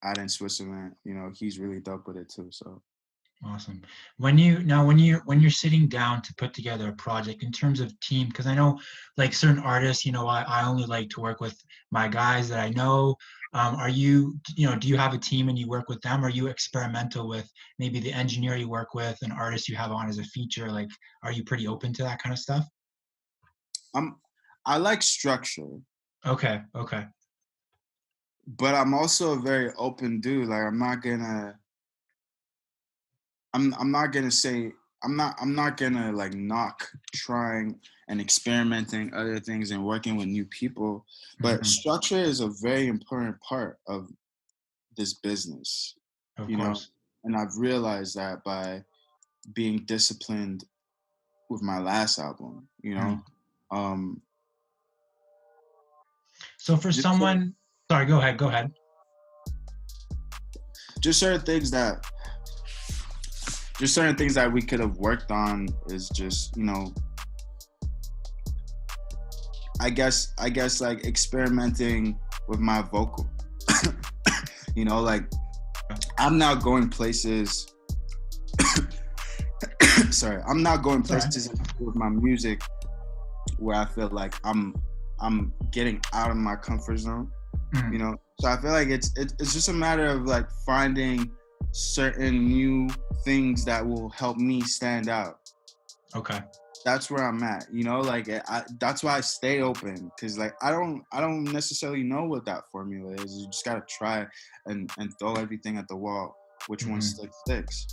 out in Switzerland. He's really dope with it too. So Awesome. When you're sitting down to put together a project in terms of team, because I know like certain artists, I only like to work with my guys that I know. Are do you have a team and you work with them? Are you experimental with maybe the engineer you work with, an artist you have on as a feature? Like, are you pretty open to that kind of stuff? I'm I like structure, Okay. Okay. but I'm also a very open dude. Like I'm not gonna say I'm not gonna like knock trying and experimenting other things and working with new people. But Hmm. structure is a very important part of this business, Of you know, course. and I've realized that by being disciplined with my last album, Mm. um, So for just certain, someone, sorry, go ahead. Go ahead. just certain things that just certain things that we could have worked on is just I guess like experimenting with my vocal. Like I'm not going places. Sorry, I'm not going It's all right. places with my music where I feel like I'm getting out of my comfort zone. Mm. you know. So I feel like it's just a matter of like finding certain new things that will help me stand out. Okay. That's where I'm at, you know. Like that's why I stay open, because like I don't necessarily know what that formula is. You just gotta try and throw everything at the wall. Which one Hmm. sticks?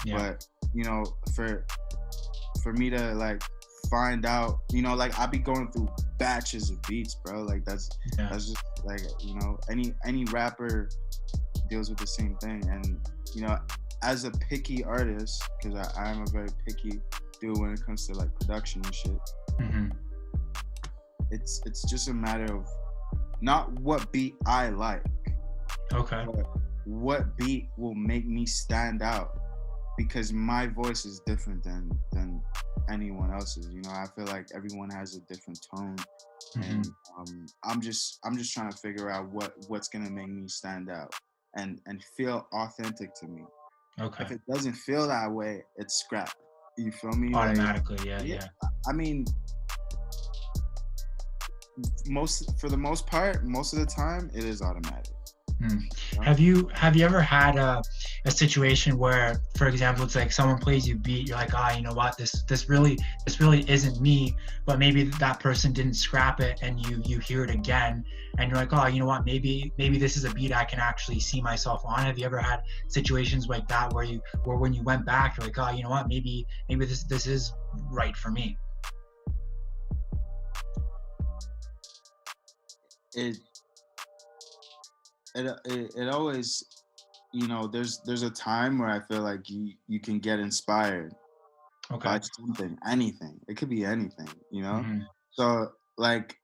Yeah. But you know, for me to like find out, you know, like I be going through batches of beats, bro. Like Yeah. that's just like, you know, any rapper deals with the same thing. And you know, as a picky artist, because I am a very picky dude when it comes to like production and shit, Hmm. it's just a matter of not what beat I like, Okay. but what beat will make me stand out, because my voice is different than anyone else's. You know, I feel like everyone has a different tone, Hmm. and I'm just trying to figure out what's gonna make me stand out and feel authentic to me. Okay. If it doesn't feel that way, it's scrap. You feel me? Like, Automatically. Yeah. yeah, Yeah. I mean, for the most part, most of the time, it is automatic. Hmm. You know? Have you ever had a situation where, for example, it's like someone plays you beat, you're like, you know what, this really isn't me, but maybe that person didn't scrap it, and you hear it again, and you're like, you know what, maybe this is a beat I can actually see myself on. Have you ever had situations like that where when you went back, you're like, you know what, maybe this is right for me? It it always, you know, there's a time where I feel like you can get inspired by Okay. something, anything. It could be anything, you know. Hmm. So like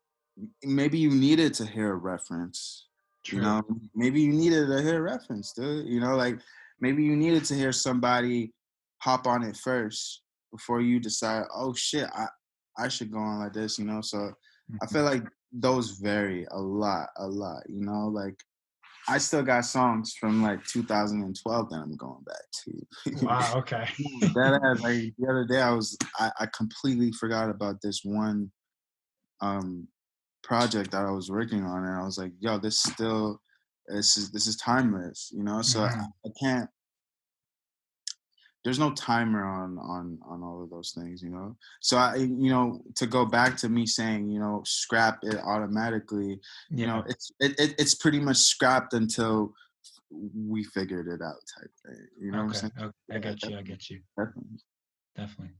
maybe you needed to hear a reference, you True. know. Maybe you needed to hear a reference, dude. You know, like maybe you needed to hear somebody hop on it first before you decide, oh shit, I should go on like this, you know. So I Hmm. feel like those vary a lot, you know. Like I still got songs from like 2012 that I'm going back to. Wow. Okay. That ass, like the other day, I completely forgot about this one um project that I was working on, and I was like, yo, this is timeless, you know. So Hmm. I can't. There's no timer on all of those things, you know. So you know, to go back to me saying, you know, scrap it automatically, you know, Yeah. it's pretty much scrapped until we figured it out type thing. You know what I'm Okay. saying? Okay. I Yeah, get you. I get you. definitely. Definitely.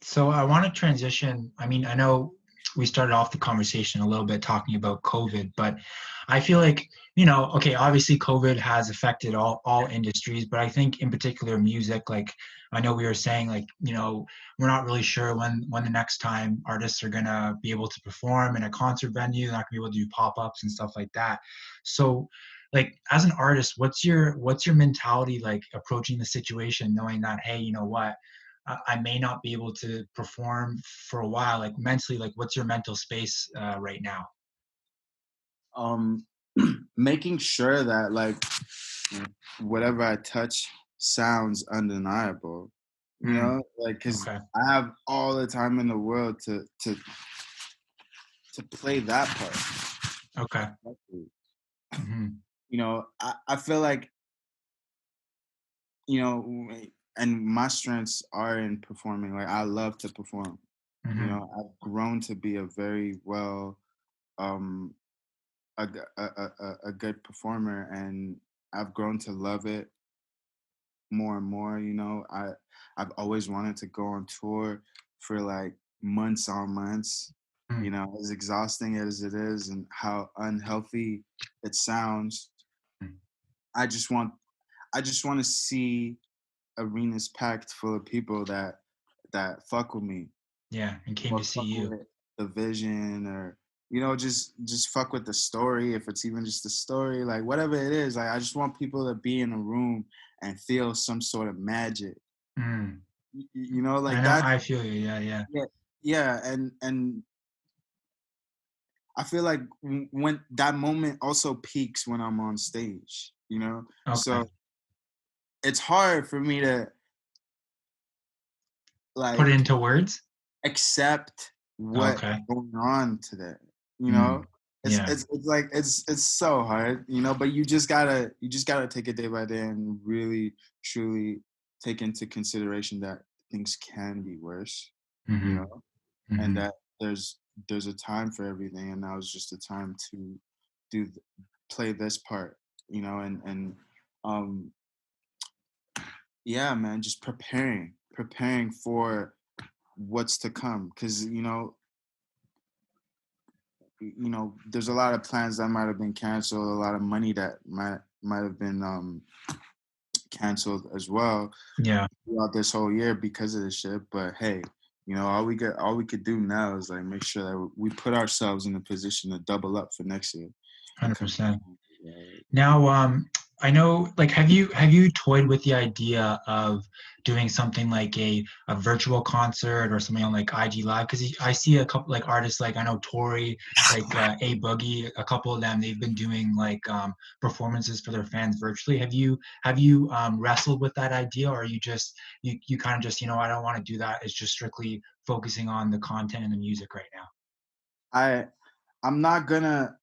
So I want to transition. I mean, I know we started off the conversation a little bit talking about COVID, but I feel like, okay, obviously COVID has affected all industries, but I think in particular music, like I know we were saying, like, we're not really sure when the next time artists are gonna be able to perform in a concert venue, they're not gonna be able to do pop-ups and stuff like that. So like as an artist, what's your mentality like approaching the situation, knowing that, hey, you know what? I may not be able to perform for a while. Like mentally, like what's your mental space right now? Um, making sure that like whatever I touch sounds undeniable. You Mm, know, like because okay. I have all the time in the world to play that part. Okay. Hmm. You know, I feel like, you know, and my strengths are in performing. Like I love to perform. You Hmm. know, I've grown to be a very well um a good performer, and I've grown to love it more and more. You know, I've always wanted to go on tour for like months on months. You know, as exhausting as it is and how unhealthy it sounds, I just want I just want to see arenas packed full of people that fuck with me, Yeah, and came or to see fuck you. with the vision, or you know, just fuck with the story, if it's even just a story, like whatever it is. Like I just want people to be in a room and feel some sort of magic. Mm. You know, I like know. that. I feel you. Yeah. Yeah. Yeah, yeah, and I feel like when that moment also peaks when I'm on stage, you know. Okay. So it's hard for me to Put it like into words. accept what's Okay. going on today, you Mm. know. Yeah. It's like it's so hard, you know, but you just gotta take it day by day and really truly take into consideration that things can be worse, you Hmm. know, and Hmm. that there's a time for everything, and now is just a time to do th- play this part, you know, and um yeah, man, just preparing for what's to come, because there's a lot of plans that might have been canceled, a lot of money that might have been canceled as well Yeah. throughout this whole year because of this shit. But hey, all we could do now is like make sure that we put ourselves in a position to double up for next year and come. 100%. Yeah, Now, I know, like, have you toyed with the idea of doing something like a virtual concert or something on like IG Live? Because I see a couple like artists, like I know Tori, like A Boogie, a couple of them, they've been doing like performances for their fans virtually. Have you wrestled with that idea, or are you just you kind of just I don't want to do that. It's just strictly focusing on the content and the music right now. I I'm not gonna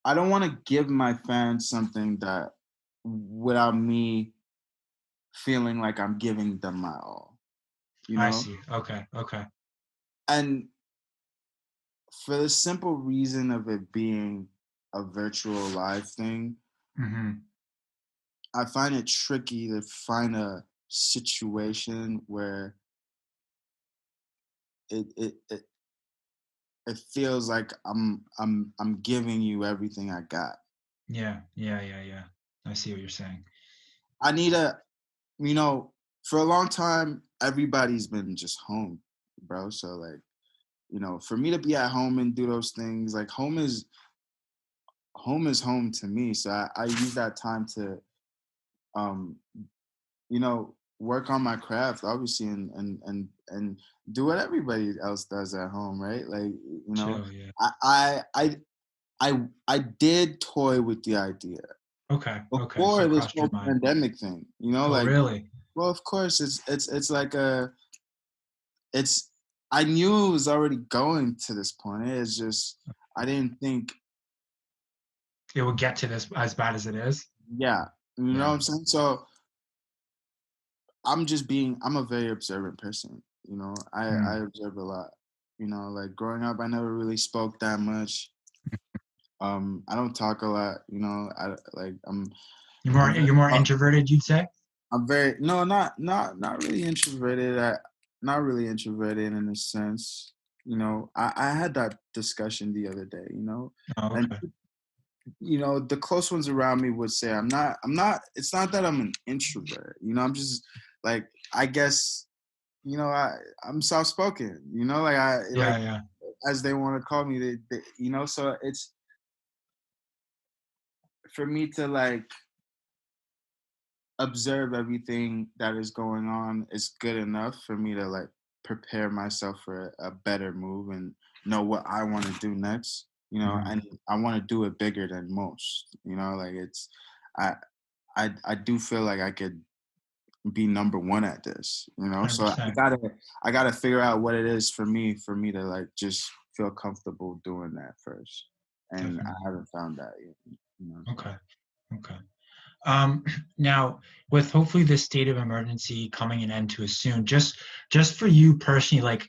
I don't want to give my fans something that without me feeling like I'm giving them my all, you I know? see. Okay. Okay. And for the simple reason of it being a virtual live thing, Hmm. I find it tricky to find a situation where it it it, it feels like I'm giving you everything I got. Yeah. Yeah. Yeah. Yeah. I see what you're saying. I need a you know, for a long time everybody's been just home, bro. So like, for me to be at home and do those things, like home to me. So I use that time to um work on my craft, obviously, and do what everybody else does at home, right? Like, Chill. Yeah. I I I I did toy with the idea Okay. Okay. So before it this crossed your whole mind. pandemic thing, Oh, like, really? well, of course, it's like it's I knew it was already going to this point. It's just I didn't think, It would get to this as bad as it is? yeah, you know what Yeah. I'm saying? So I'm a very observant person, I Mm. observe a lot. Like growing up, I never really spoke that much. I don't talk a lot, You're I'm more very you're more introverted, you'd say? I'm very no, not really introverted. Not really introverted in a sense. I had that discussion the other day, Oh, and okay. the close ones around me would say it's not that I'm an introvert. I'm just like, I guess, I'm soft spoken, like I Yeah, like yeah. as they want to call me, so it's for me to like observe everything that is going on is good enough for me to like prepare myself for a better move and know what I want to do next, Mhm. and I want to do it bigger than most, like it's I I do feel like I could be number one at this, so I 100%. gotta I gotta figure out what it is for me to like just feel comfortable doing that first, and I Definitely. haven't found that yet, so. Okay. Okay. Um, Now, with hopefully this state of emergency coming an end to us soon, just for you personally, like,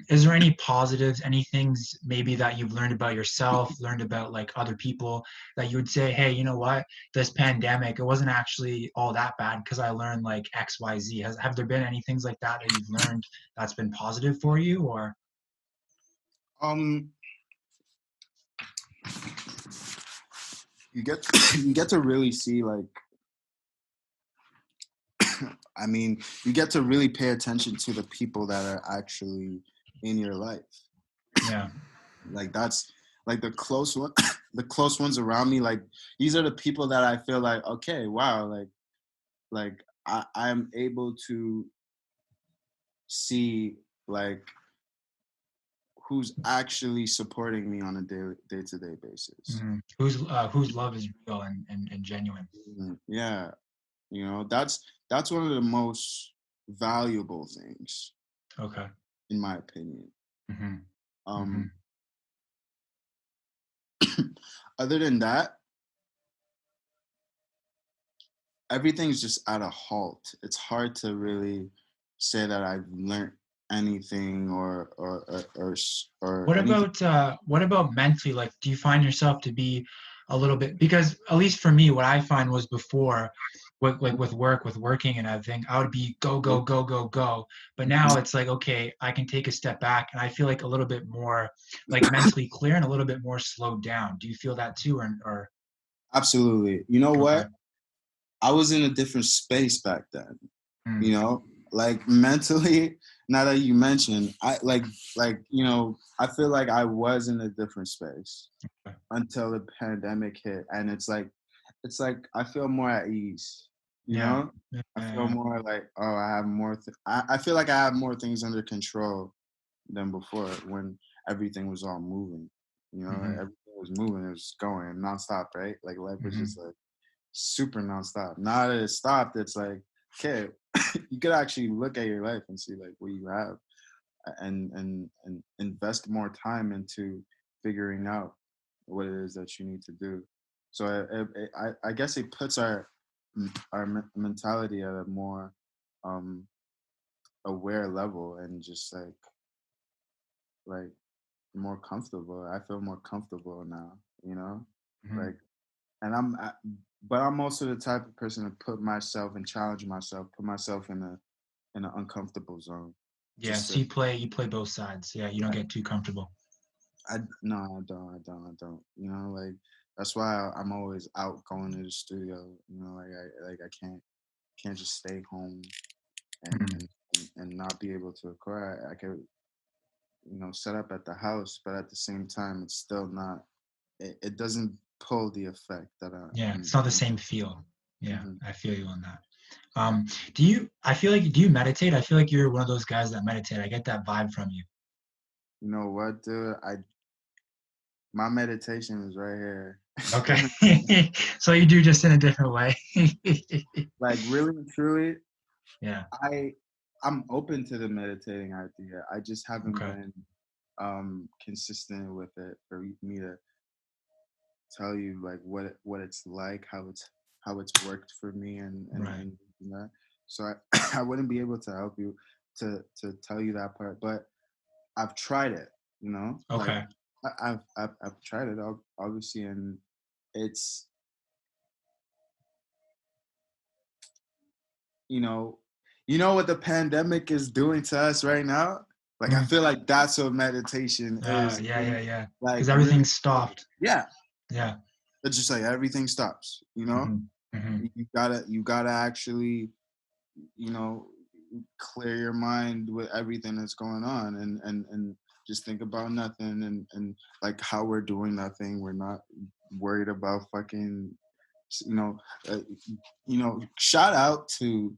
is there any positives, any things maybe that you've learned about yourself, learned about like other people that you would say, hey, you know what, this pandemic, it wasn't actually all that bad because I learned like X, Y, Z. Have there been any things like that that you've learned that's been positive for you, or? um you get you get to really see like I mean, you get to really pay attention to the people that are actually in your life. Yeah. Like that's like the close one, the close ones around me. Like these are the people that I feel like, okay, wow, I'm able to see like who's actually supporting me on a day to day basis. Mhm. Whose love is real and genuine. Yeah, that's one of the most valuable things Okay. in my opinion. Hmm. Um, Hmm. Other than that, everything's just at a halt. It's hard to really say that I've learned anything or anything. What about mentally? Like, do you find yourself to be a little bit, because at least for me, what I find was before, with working and everything, I would be go go go go go. But now it's like, okay, I can take a step back, and I feel like a little bit more like mentally clear and a little bit more slowed down. Do you feel that too, or Absolutely. You know okay? what? I was in a different space back then. Mm, You know, like mentally. Now that you mentioned, I I feel like I was in a different space okay. until the pandemic hit, and it's like I feel more at ease. You Yeah. know, Yeah. I feel Yeah. more like, oh, I have more. I feel like I have more things under control than before when everything was all moving. You know, Mm-hmm. everything was moving, it was going nonstop, right? Like life was Mm-hmm. just like super nonstop. Now that it stopped, it's like, okay, you could actually look at your life and see like what you have, and invest more time into figuring out what it is that you need to do. So I guess it puts our mentality at a more um, aware level, and just like more comfortable. I feel more comfortable now, you know, Mm-hmm. like, and but I'm also the type of person to put myself and challenge myself, put myself in an uncomfortable zone, Yeah. just So to. you play both sides. Yeah. You don't get too comfortable. No, I don't. You know, like that's why I'm always out going to the studio. You know, I can't just stay home and Mm, and and not be able to record. I could, set up at the house, but at the same time, it's still not. It doesn't pull the effect that yeah. I'm. It's not the same feel. Yeah. Mhm. I feel you on that. Yeah. I feel like, do you meditate? I feel like you're one of those guys that meditate. I get that vibe from you. You know what, dude? My meditation is right here. Okay. So you do, just in a different way. Like really and truly, Yeah. I I'm open to the meditating idea. I just haven't Okay. been consistent with it for me to tell you like what it's like, how it's worked for me, Right. and that. So I I wouldn't be able to help you to tell you that part, but I've tried it, like Okay. I've tried it obviously, and it's you know what the pandemic is doing to us right now. Like I Mm. feel like that's what meditation is. Yeah, yeah, yeah. Like Because really, everything's stopped. yeah. Yeah. It's just like everything stops. Hmm. Hmm. You gotta actually you know clear your mind with everything that's going on, and just think about nothing, and like how we're doing nothing. We're not worried about fucking you know uh, shout out to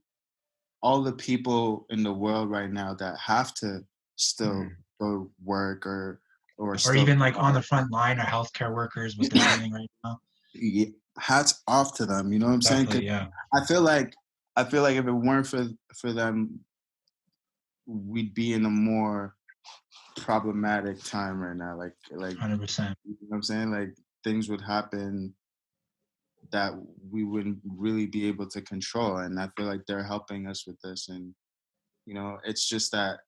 all the people in the world right now that have to still Hmm. go to work or Or still even like on the front line, or healthcare workers with everything right now. yeah, hats off to them. You know what I'm saying? 'Cause Definitely. Yeah. I feel like I feel like if it weren't for them, we'd be in a more problematic time right now. Like 100%. you know what I'm saying? Like things would happen that we wouldn't really be able to control. And I feel like they're helping us with this. And it's just that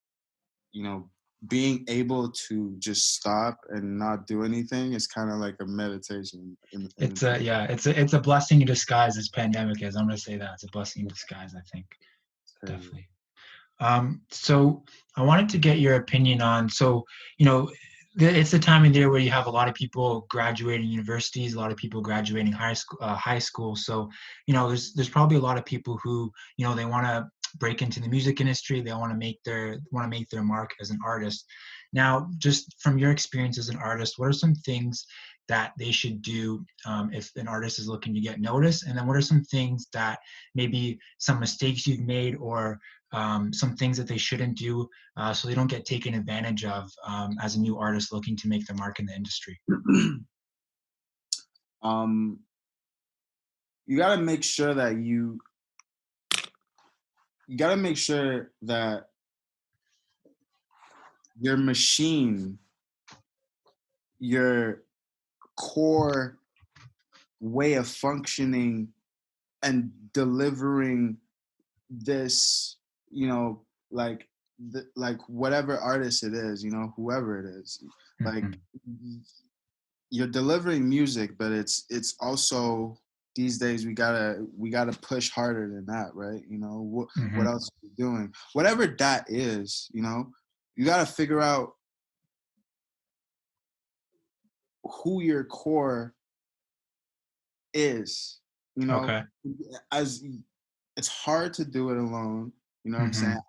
you know being able to just stop and not do anything is kind of like a meditation It's a yeah. It's a blessing in disguise. This pandemic is. I'm gonna say that it's a blessing in disguise. I think it's crazy. definitely. So I wanted to get your opinion on, so, you know, it's the time of year where you have a lot of people graduating universities, a lot of people graduating high school. So, there's probably a lot of people who, they want to break into the music industry. They want to make their mark as an artist. Now, just from your experience as an artist, what are some things that they should do if an artist is looking to get noticed? And then what are some things that maybe some mistakes you've made, or some things that they shouldn't do, so they don't get taken advantage of as a new artist looking to make their mark in the industry? um you got to make sure that you got to make sure that your machine, your core way of functioning and delivering this, like like whatever artist it is, whoever it is, like you're delivering music, but it's also these days we gotta push harder than that, right? What else are you doing? Whatever that is, you gotta figure out who your core is, Okay. as it's hard to do it alone. You know what I'm saying?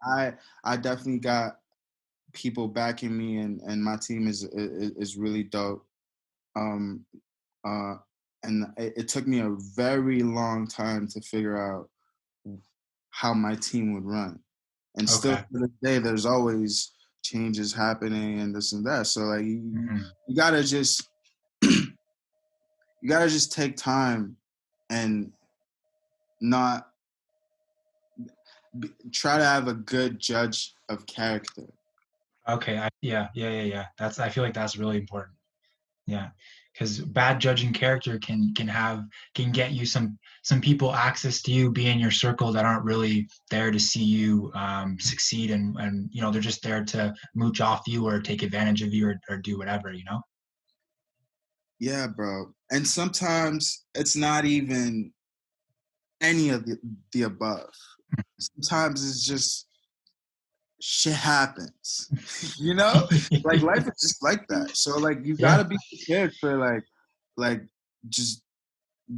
I definitely got people backing me, and my team is really dope. Um, and it took me a very long time to figure out how my team would run, and still Okay. to this day, there's always changes happening and this and that. So like you gotta just you gotta just take time and not try to have a good judge of character. Okay. Yeah. I feel like that's really important. Yeah, because bad judging character can get you some people access to you, be in your circle that aren't really there to see you succeed, and they're just there to mooch off you or take advantage of you or do whatever. Yeah, bro. And sometimes it's not even any of the above. Sometimes it's just shit happens. Like life is just like that. So like you Yeah. gotta be prepared for like just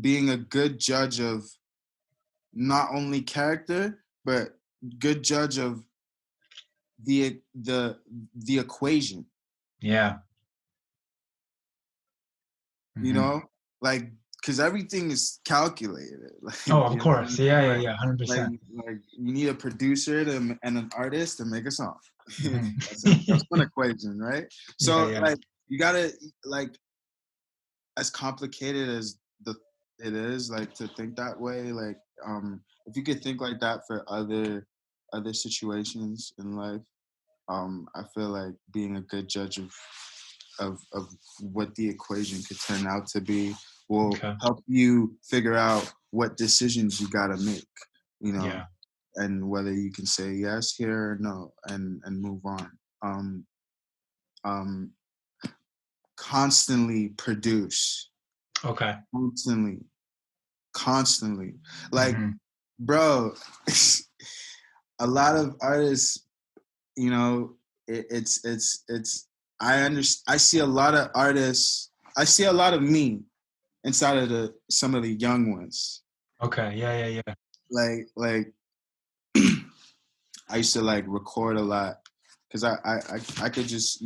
being a good judge of not only character, but good judge of the equation. Yeah. You hmm know, like because everything is calculated. Like Oh, of you know what I'm course. Yeah. saying? Yeah. Like Yeah. 100%. like you need a producer and an artist to make a song. hmm That's one equation, right? Yeah. So Yeah. like you gotta like as complicated as it is like to think that way. Like if you could think like that for other situations in life, I feel like being a good judge of what the equation could turn out to be will Okay. help you figure out what decisions you got to make, Yeah. and whether you can say yes here or no and move on. Um, um, Constantly produce, Okay. constantly, constantly. Like, hmm bro, a lot of artists, you know, it's. I understand. I see a lot of artists. I see a lot of me inside of some of the young ones. Okay. Yeah. Yeah. Yeah. Like I used to like record a lot because I could just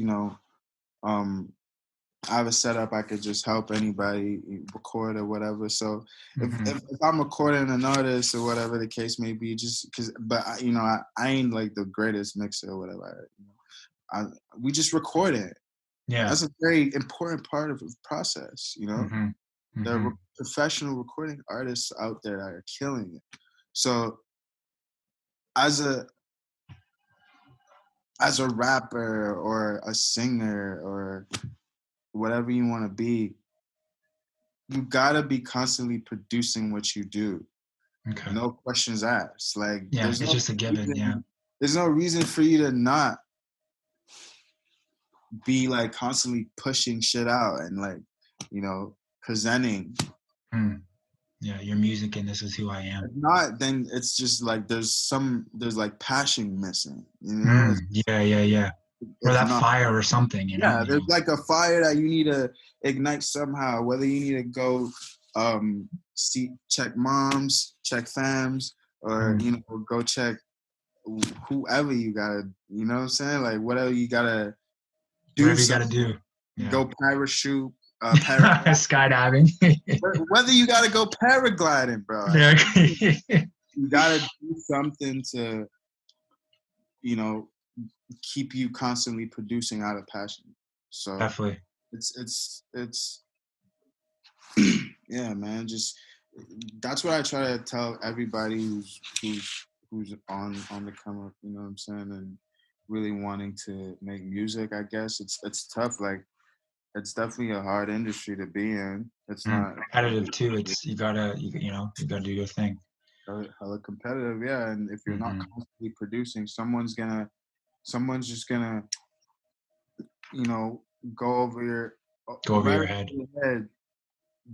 um I have a setup. I could just help anybody record or whatever. So if I'm recording an artist or whatever the case may be, just because, but I ain't like the greatest mixer or whatever. We just record it. Yeah. That's a very important part of the process. hmm There hmm are professional recording artists out there that are killing it. So as a rapper or a singer or whatever you want to be, you gotta be constantly producing what you do. Okay. No questions asked. Like Yeah. It's just a given. Yeah. there's no reason for you to not be like constantly pushing shit out and like, presenting. Mm. Yeah. Your music and this is who I am. If not, then it's just like there's like passion missing. Yeah, yeah, yeah. Or If that not, fire or something, yeah, there's like a fire that you need to ignite somehow. Whether you need to go check moms, check fams, or go check whoever you gotta. You know what I'm saying? Like whatever you gotta do. Whatever you got to Something. do. Yeah. Go parachute, paragliding. Skydiving. Whether you gotta go paragliding, bro. Yeah. You gotta do something to you know keep you constantly producing out of passion. So Definitely. it's yeah, man. Just that's what I try to tell everybody who's on the come up. You know what I'm saying? And really wanting to make music. I guess it's tough. Like it's definitely a hard industry to be in. It's not Competitive too. It's you gotta you gotta do your thing. hella competitive, yeah. And if you're not Hmm. constantly producing, someone's just gonna, you know, go over your Go over right your over head. your head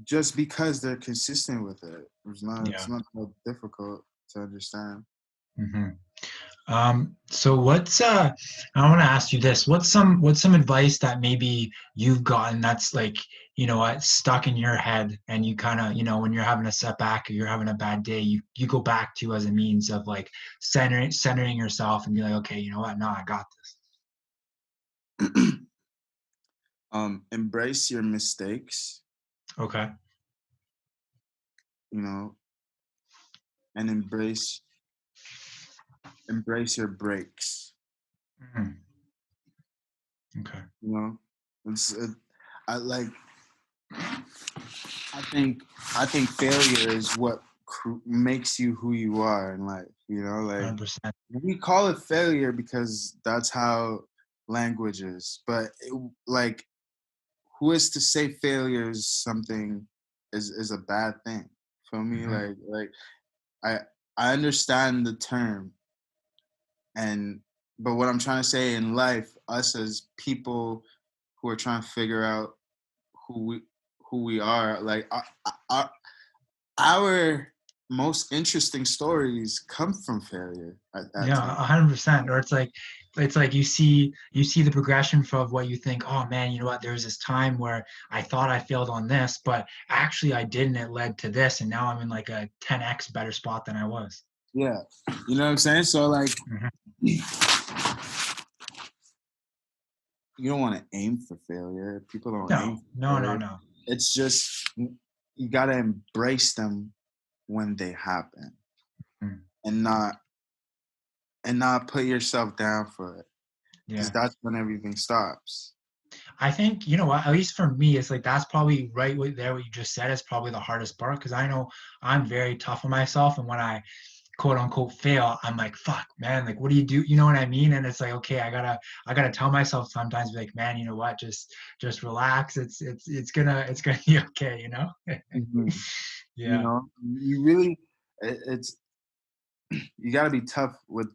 just because they're consistent with it. Yeah. It's not that difficult to understand. Hmm. So what's I want to ask you this. What's some advice that maybe you've gotten that's like, you know what, stuck in your head and you kind of, you know, when you're having a setback or you're having a bad day, you go back to as a means of like centering yourself and be like, okay, you know what? No, I got this. Embrace your mistakes, Okay. you know, and embrace your breaks. Mhm. Okay. You know, it's I like I think failure is what makes you who you are in life. You know, like 100%. we call it failure because that's how language is. But like, who is to say failure is something is a bad thing? For me, Hmm. like I I understand the term, and but what I'm trying to say in life, us as people who are trying to figure out who we who we are, like our, our most interesting stories come from failure at Yeah, times. 100%. Or it's like you see the progression of what you think, oh man, you know what, there was this time where I thought I failed on this, but actually I didn't. It led to this, and now I'm in like a 10x better spot than I was. Yeah, you know what I'm saying. So like, Hmm. you don't want to aim for failure. People don't aim No, for no, no, failure. no. It's just you gotta embrace them when they happen, Mm. and not put yourself down for it, because Yeah. that's when everything stops. I think, you know what, at least for me, it's like that's probably there what you just said is probably the hardest part because I know I'm very tough on myself. And when I quote unquote fail, I'm like, fuck, man, like what do you do? You know what I mean? And it's like, okay, I gotta tell myself sometimes, like, man, you know what, just relax. It's gonna be okay, you know? Mhm. You Yeah. know, you really, it's you got to be tough with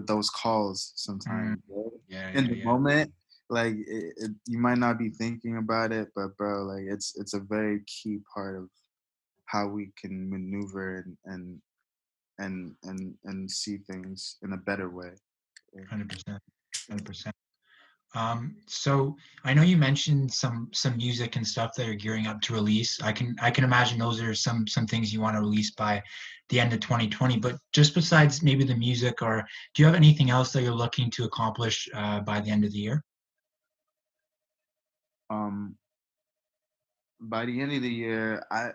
those calls Mm, sometimes, right? yeah, In yeah, the yeah. moment, like you might not be thinking about it, but bro, like it's a very key part of how we can maneuver and see things in a better way. 100%. 100%. So I know you mentioned some music and stuff that you're gearing up to release. I can imagine those are some things you want to release by the end of 2020. But just besides maybe the music, or do you have anything else that you're looking to accomplish by the end of the year? Um, by the end of the year, I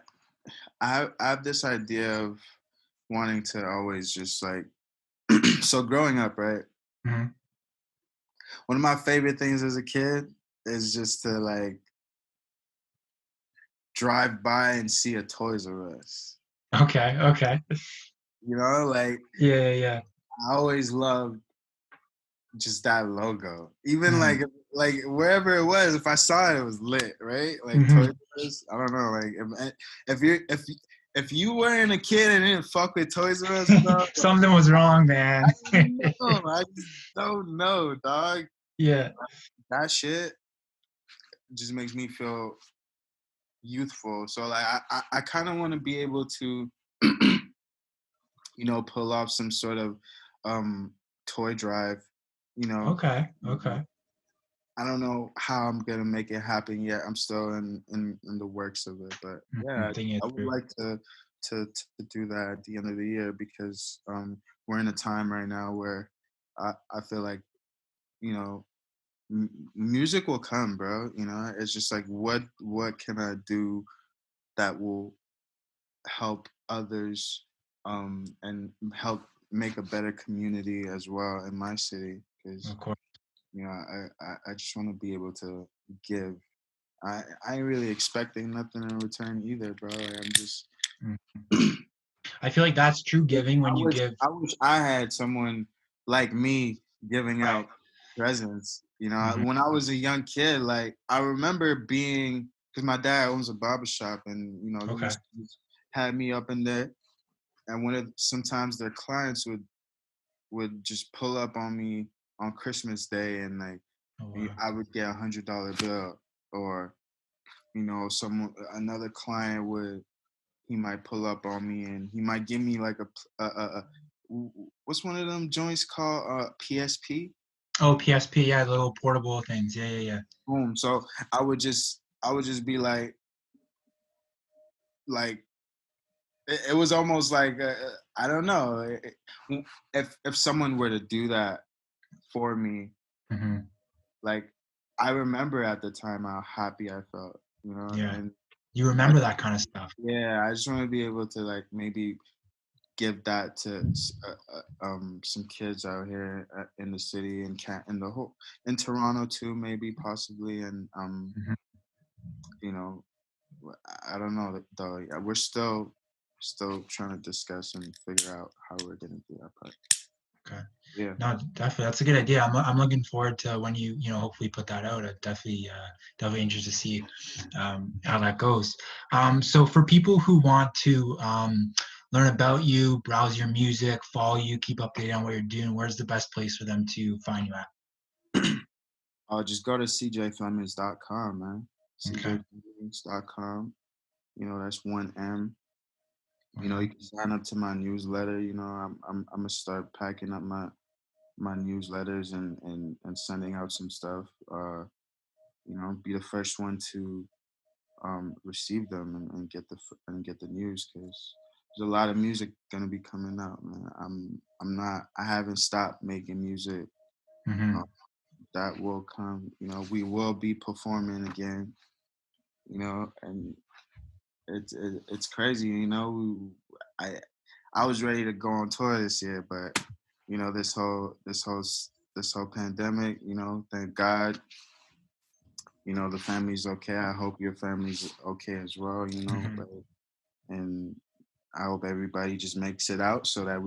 have this idea of wanting to always just like so growing up, right? Hmm. One of my favorite things as a kid is just to like drive by and see a Toys R Us. Okay. Okay. You know, like Yeah. Yeah. Yeah. I always loved just that logo. Even Hmm. like wherever it was, if I saw it, it was lit, right? Like Hmm. Toys R Us. I don't know, like if you weren't a kid and didn't fuck with Toys R Us, bro, like, Something was wrong, man. I don't know. I just don't know, dog. Yeah. That shit just makes me feel youthful. So like I kind of want to be able to pull off some sort of toy drive. You know, Okay. Okay. I don't know how I'm gonna make it happen yet. I'm still in the works of it, but Mhm. yeah, Thinking it I would through. like to do that at the end of the year because we're in a time right now where I feel like you know music will come, bro. You know, it's just like what can I do that will help others and help make a better community as well in my city because Of course. I just want to be able to give. I ain't really expecting nothing in return either, bro. Like, I'm just Mm. I feel like that's true giving when you give. I wish I had someone like me giving Right. out presents. You know, Mhm. when I was a young kid, like I remember being, because my dad owns a barbershop, and he Okay. used to just have me up in there, and sometimes their clients would just pull up on me on Christmas Day, and like Oh wow. I would get $100 bill, or another client he might pull up on me, and he might give me like what's one of them joints called, PSP. Oh, PSP, yeah, the little portable things. Yeah, yeah, yeah. Boom. So I would just be like it was almost like, I don't know, if someone were to do that for me, Hmm. like I remember at the time how happy I felt, Yeah. and You I remember that kind of stuff. yeah, I just want to be able to like maybe give that to some kids out here, in the city, and in the whole in Toronto too, maybe possibly, and Mhm. you know I don't know though. Yeah, we're still trying to discuss and figure out how we're gonna do that part. Okay. Yeah. No, definitely. That's a good idea. I'm looking forward to when hopefully put that out. Definitely interested to see how that goes. So for people who want to learn about you, browse your music, follow you, keep updated on what you're doing, where's the best place for them to find you at? Just go to cjflemings.com, man. Okay. cjflemings.com. That's one M. Okay. You can sign up to my newsletter. I'm gonna start packing up my newsletters, and sending out some stuff. Be the first one to receive them, and get the news, because there's a lot of music gonna be coming out, man. I haven't stopped making music. Hmm. Uh, that will come. We will be performing again. And it's crazy. I I was ready to go on tour this year, but this whole pandemic. Thank God. The family's okay. I hope your family's okay as well. Hmm. And I hope everybody just makes it out, so that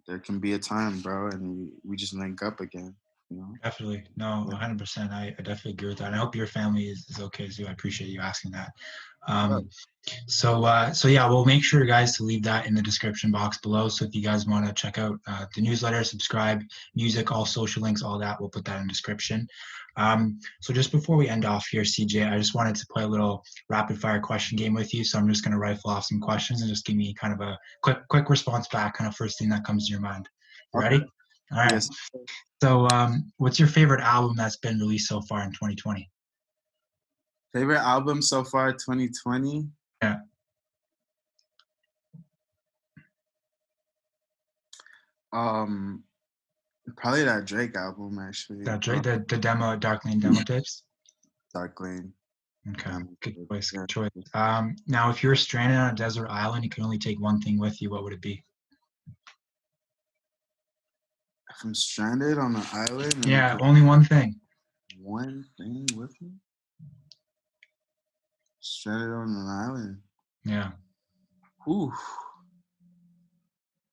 there can be a time, bro, and we just link up again. You know. Definitely. No, Yeah. 100%. I definitely agree with that. And I hope your family is okay too. I appreciate you asking that. Well, Um, so yeah, we'll make sure, guys, to leave that in the description box below. So if you guys want to check out the newsletter, subscribe, music, all social links, all that, we'll put that in the description. So just before we end off here, CJ, I just wanted to play a little rapid fire question game with you. So I'm just going to rifle off some questions and just give me kind of a quick response back, kind of first thing that comes to your mind. You okay. ready? All right. Yes. So what's your favorite album that's been released so far in 2020? Favorite album so far, 2020? Yeah, Um, Probably that Drake album, actually. that's right. The demo, Dark Lane demo tapes. Dark Lane. Okay, Diamond good Sugar. choice. Yeah. Good choice. Now, if you're stranded on a desert island, you can only take one thing with you. What would it be? If I'm stranded on an island and I Yeah, could only one thing. one thing with me, stranded on an island. Yeah. Whew.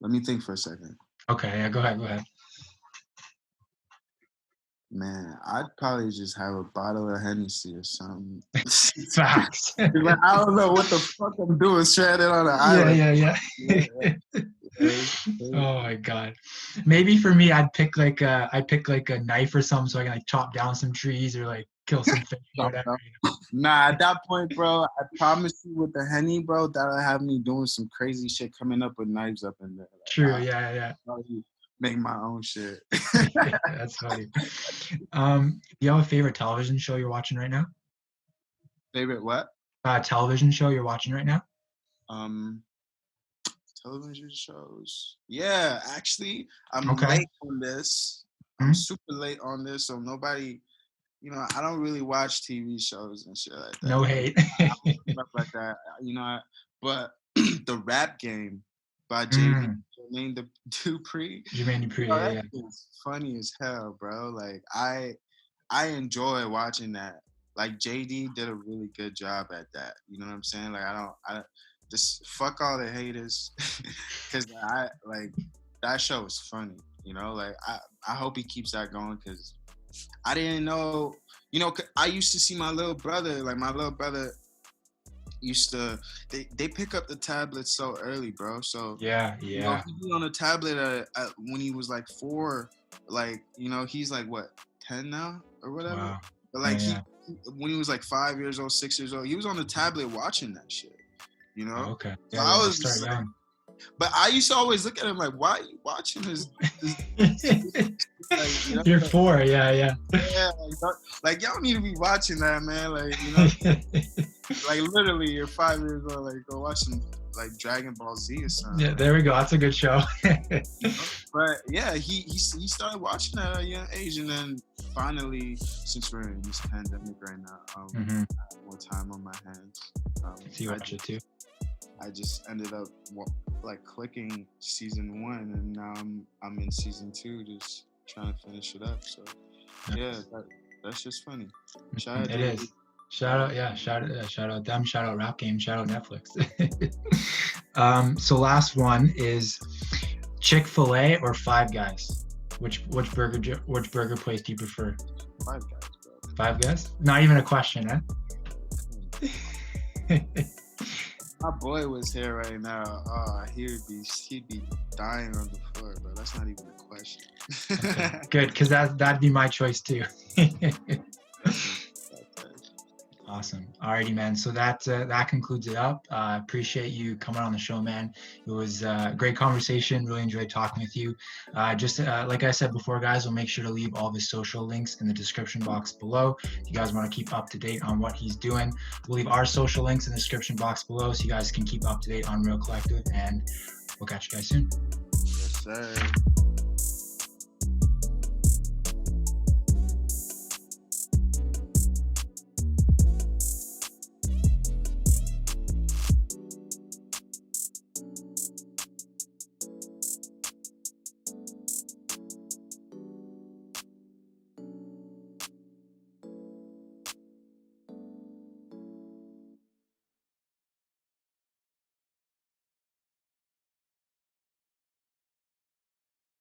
Let me think for a second. Okay. Yeah. Go ahead. Go ahead. Man, I'd probably just have a bottle of Hennessy or something. Facts. Like, I don't know what the fuck I'm doing stranded on an Yeah. island. Yeah. Yeah, Yeah. yeah, Oh my god. Maybe for me, I'd pick like a knife or something so I can like chop down some trees or like kill some fish or yeah. whatever. Nah, at that point, bro, I promise you, with the Henny, bro, that'll have me doing some crazy shit, coming up with knives up in there. True. Like, Yeah. Yeah. I'll probably make my own shit. That's funny. Do you have a favorite television show you're watching right now? Favorite what? Television show you're watching right now? Um, Television shows. Yeah, actually, I'm Okay. late on this. I'm Hmm? super late on this, so nobody, I don't really watch TV shows and shit like that. No hate. Stuff like that, but the Rap Game by JD, Mm, Jermaine Dupri, Jermaine Dupri, bro, yeah, that yeah. is funny as hell, bro. Like I enjoy watching that. Like JD did a really good job at that. You know what I'm saying? Like I just fuck all the haters, because I like that show is funny. Like I hope he keeps that going, because I didn't know, I used to see my little brother, like my little brother used to, they pick up the tablets so early, bro. So Yeah. he was on a tablet when he was like 4, like, he's like what, 10 now or whatever. Wow. But like Yeah. when he was like 5 years old, 6 years old, he was on the tablet watching that shit, Oh, okay. So I was just like, but I used to always look at him like, why are you watching this like, You're 4, yeah. Yeah, like y'all need to be watching that, man. Like, like literally you're 5 years old, like go watch some like Dragon Ball Z or something. Yeah, there we go. That's a good show. But yeah, he started watching that at a young age, and then finally, since we're in this pandemic right now, I have more time on my hands. So you watch it too? I just ended up like clicking season 1, and now I'm in season 2, just trying to finish it up. So yeah, that's just funny. It is. Shout out them, shout out Rap Game, shout out Netflix. So last one is Chick-fil-A or Five Guys? Which burger place do you prefer? Five Guys, bro. Five Guys? Not even a question, eh? My boy was here right now. He'd be dying on the floor, but that's not even a question. Okay. Good, because that'd be my choice too. Awesome. Alrighty, man. So that concludes it up. Appreciate you coming on the show, man. It was a great conversation. Really enjoyed talking with you. Just like I said before, guys, we'll make sure to leave all of his social links in the description box below. If you guys want to keep up to date on what he's doing, we'll leave our social links in the description box below so you guys can keep up to date on Real Collective, and we'll catch you guys soon. Yes, sir.